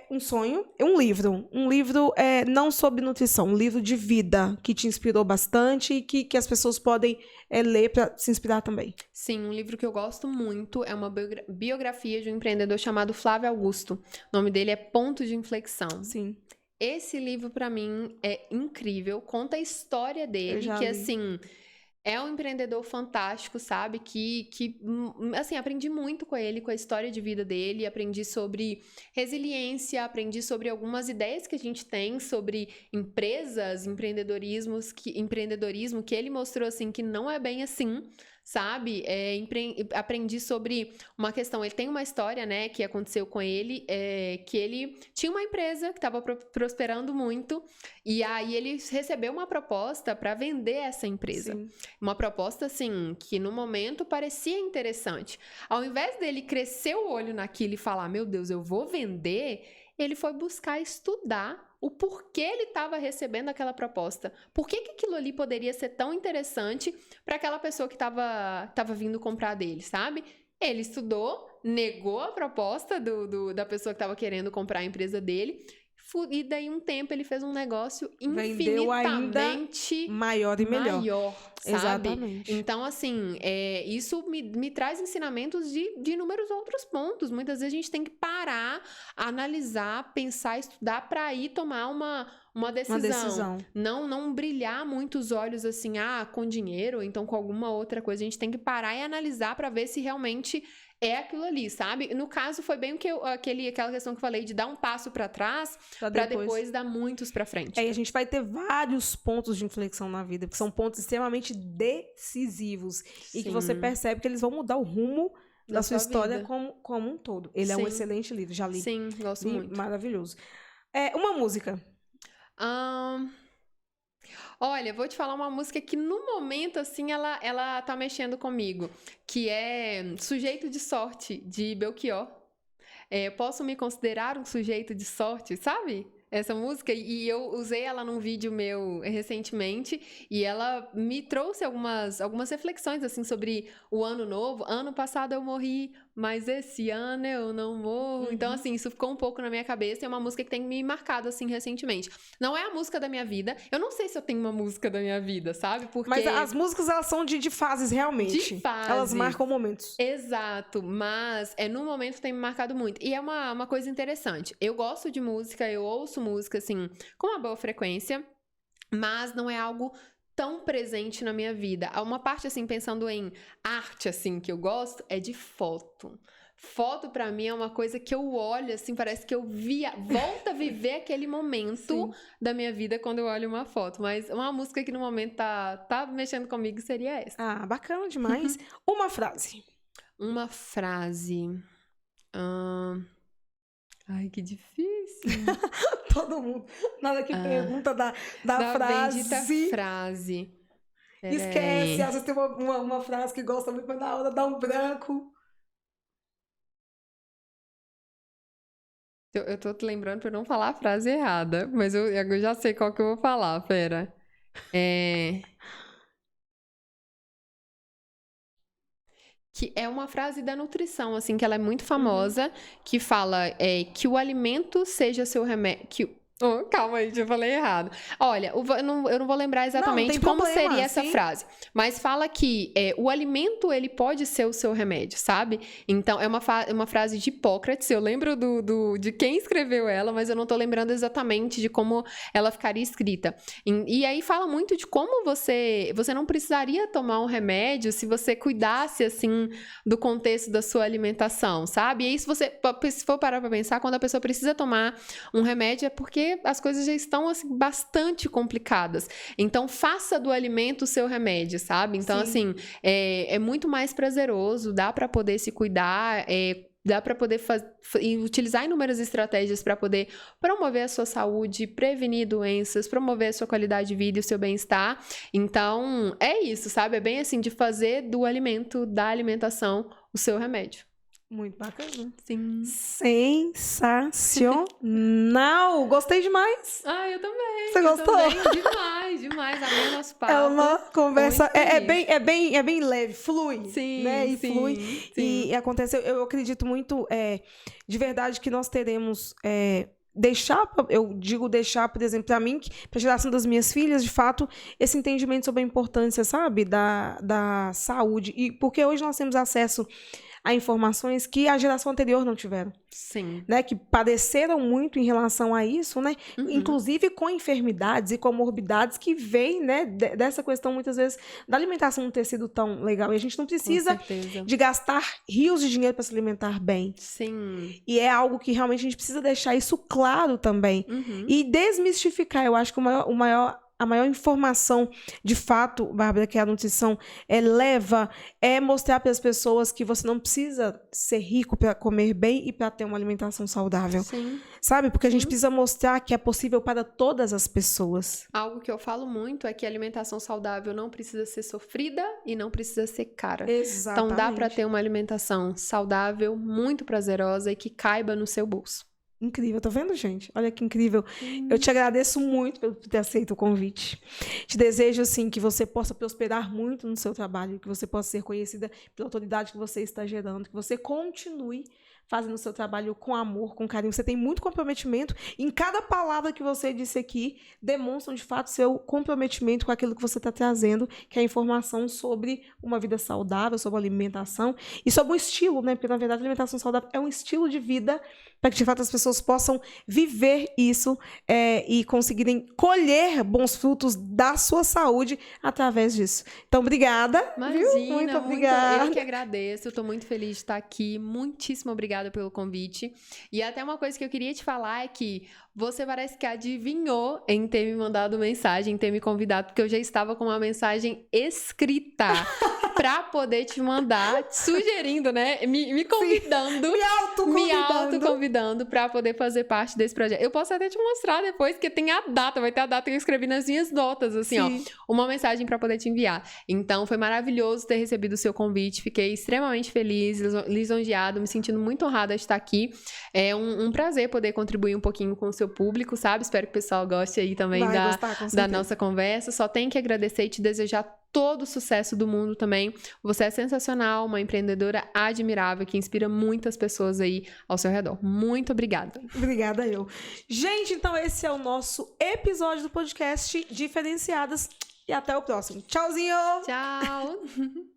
Um sonho, um livro não sobre nutrição, um livro de vida que te inspirou bastante e que as pessoas podem ler para se inspirar também. Sim, um livro que eu gosto muito é uma biografia de um empreendedor chamado Flávio Augusto. O nome dele é Ponto de Inflexão. Sim. Esse livro, pra mim, é incrível. Conta a história dele, que, assim, é um empreendedor fantástico, sabe? Que assim, aprendi muito com ele, com a história de vida dele. Aprendi sobre resiliência, aprendi sobre algumas ideias que a gente tem sobre empresas, empreendedorismo, que ele mostrou, assim, que não é bem assim, sabe? Aprendi sobre uma questão, ele tem uma história, né, que aconteceu com ele, que ele tinha uma empresa que estava prosperando muito, e aí ele recebeu uma proposta para vender essa empresa. Sim. Uma proposta, assim, que no momento parecia interessante. Ao invés dele crescer o olho naquilo e falar, meu Deus, eu vou vender, ele foi buscar estudar o porquê ele estava recebendo aquela proposta. Por que aquilo ali poderia ser tão interessante para aquela pessoa que estava vindo comprar dele, sabe? Ele estudou, negou a proposta da pessoa que estava querendo comprar a empresa dele, e daí um tempo ele fez um negócio infinitamente maior e melhor. Sabe? Exatamente. Então, assim, isso me traz ensinamentos de inúmeros outros pontos. Muitas vezes a gente tem que parar, analisar, pensar, estudar para aí tomar uma decisão. Não brilhar muito os olhos assim, com dinheiro, ou então com alguma outra coisa. A gente tem que parar e analisar para ver se realmente é aquilo ali, sabe? No caso, foi bem aquela questão que eu falei de dar um passo para trás para depois dar muitos para frente. E a gente vai ter vários pontos de inflexão na vida, porque são pontos extremamente decisivos. Sim. E que você percebe que eles vão mudar o rumo da sua história como um todo. Ele é um excelente livro, já li. Sim, gosto muito. Maravilhoso. Uma música. Olha, vou te falar uma música que no momento, assim, ela tá mexendo comigo, que é Sujeito de Sorte, de Belchior. Posso me considerar um sujeito de sorte, sabe? essa música, e eu usei ela num vídeo meu recentemente, e ela me trouxe algumas reflexões, assim, sobre o ano novo. Ano passado eu morri, mas esse ano eu não morro. Então, assim, isso ficou um pouco na minha cabeça, e é uma música que tem me marcado, assim, recentemente. Não é a música da minha vida, eu não sei se eu tenho uma música da minha vida, sabe? Porque... Mas as músicas, elas são de fases, realmente. De fase. Elas marcam momentos. Exato, mas no momento tem me marcado muito. E é uma coisa interessante. Eu gosto de música, eu ouço música, assim, com uma boa frequência, mas não é algo tão presente na minha vida. Uma parte, assim, pensando em arte, assim, que eu gosto, é de foto. Foto, pra mim, é uma coisa que eu olho, assim, parece que eu volto a viver aquele momento da minha vida quando eu olho uma foto. Mas uma música que no momento tá mexendo comigo seria essa. Ah, bacana demais. Uma frase. Uma frase. Ai, que difícil. Todo mundo. Nada que pergunta da frase. Bendita frase. Esquece. Às vezes tem uma frase que gosta muito, mas na hora dá um branco. Eu tô te lembrando pra não falar a frase errada, mas eu já sei qual que eu vou falar, pera. Que é uma frase da nutrição, assim, que ela é muito famosa, que fala que o alimento seja seu remédio... calma aí, eu falei errado. Olha, eu não vou lembrar exatamente como seria essa frase, mas fala que o alimento, ele pode ser o seu remédio, sabe? Então, é uma frase de Hipócrates, eu lembro de quem escreveu ela, mas eu não tô lembrando exatamente de como ela ficaria escrita. E aí fala muito de como você não precisaria tomar um remédio se você cuidasse, assim, do contexto da sua alimentação, sabe? E aí, se for parar pra pensar, quando a pessoa precisa tomar um remédio, é porque as coisas já estão, assim, bastante complicadas. Então, faça do alimento o seu remédio, sabe? Então, assim, é muito mais prazeroso, dá para poder se cuidar, dá para poder utilizar inúmeras estratégias para poder promover a sua saúde, prevenir doenças, promover a sua qualidade de vida e o seu bem-estar. Então, é isso, sabe? É bem assim, de fazer do alimento, da alimentação, o seu remédio. Muito bacana. Sim. Sensacional! Gostei demais. Eu também. Você gostou? Demais. Amei o nosso papo. É uma conversa... É bem leve, flui. Sim, né? E sim, flui. sim. E acontece... Eu acredito muito, de verdade, que nós teremos... eu digo deixar, por exemplo, para mim, para a geração das minhas filhas, de fato, esse entendimento sobre a importância, sabe, da saúde. E porque hoje nós temos acesso a informações que a geração anterior não tiveram. Sim. Né, que padeceram muito em relação a isso, né? Inclusive com enfermidades e comorbidades que vêm, né, dessa questão, muitas vezes, da alimentação não ter sido tão legal. E a gente não precisa de gastar rios de dinheiro para se alimentar bem. Sim. E é algo que realmente a gente precisa deixar isso claro também. E desmistificar. Eu acho que a maior informação, de fato, Bárbara, que a nutrição leva, é mostrar para as pessoas que você não precisa ser rico para comer bem e para ter uma alimentação saudável. Sim. Sabe? Porque a gente precisa mostrar que é possível para todas as pessoas. Algo que eu falo muito é que a alimentação saudável não precisa ser sofrida e não precisa ser cara. Exatamente. Então dá para ter uma alimentação saudável, muito prazerosa e que caiba no seu bolso. Incrível, tá vendo, gente? Olha que incrível. Eu te agradeço muito por ter aceito o convite. Te desejo, assim, que você possa prosperar muito no seu trabalho, que você possa ser conhecida pela autoridade que você está gerando, que você continue fazendo o seu trabalho com amor, com carinho. Você tem muito comprometimento. Em cada palavra que você disse aqui, demonstram, de fato, seu comprometimento com aquilo que você está trazendo, que é a informação sobre uma vida saudável, sobre a alimentação e sobre o estilo, né? Porque, na verdade, a alimentação saudável é um estilo de vida para que, de fato, as pessoas possam viver isso e conseguirem colher bons frutos da sua saúde através disso. Então, obrigada. Imagina, muito obrigada. Eu que agradeço. Eu estou muito feliz de estar aqui. Muitíssimo obrigada pelo convite. E até uma coisa que eu queria te falar é que você parece que adivinhou em ter me mandado mensagem, em ter me convidado, porque eu já estava com uma mensagem escrita para poder te mandar, sugerindo, né? Me convidando. Sim, me autoconvidando para poder fazer parte desse projeto. Eu posso até te mostrar depois, porque tem a data, vai ter a data que eu escrevi nas minhas notas, assim, ó, uma mensagem para poder te enviar. Então, foi maravilhoso ter recebido o seu convite, fiquei extremamente feliz, lisonjeado, me sentindo muito honrada de estar aqui. É um prazer poder contribuir um pouquinho com o seu público, sabe? Espero que o pessoal goste aí também da nossa conversa. Só tenho que agradecer e te desejar todo o sucesso do mundo também. Você é sensacional, uma empreendedora admirável que inspira muitas pessoas aí ao seu redor. Muito obrigada. Obrigada eu. Gente, então esse é o nosso episódio do podcast Diferenciadas e até o próximo. Tchauzinho! Tchau!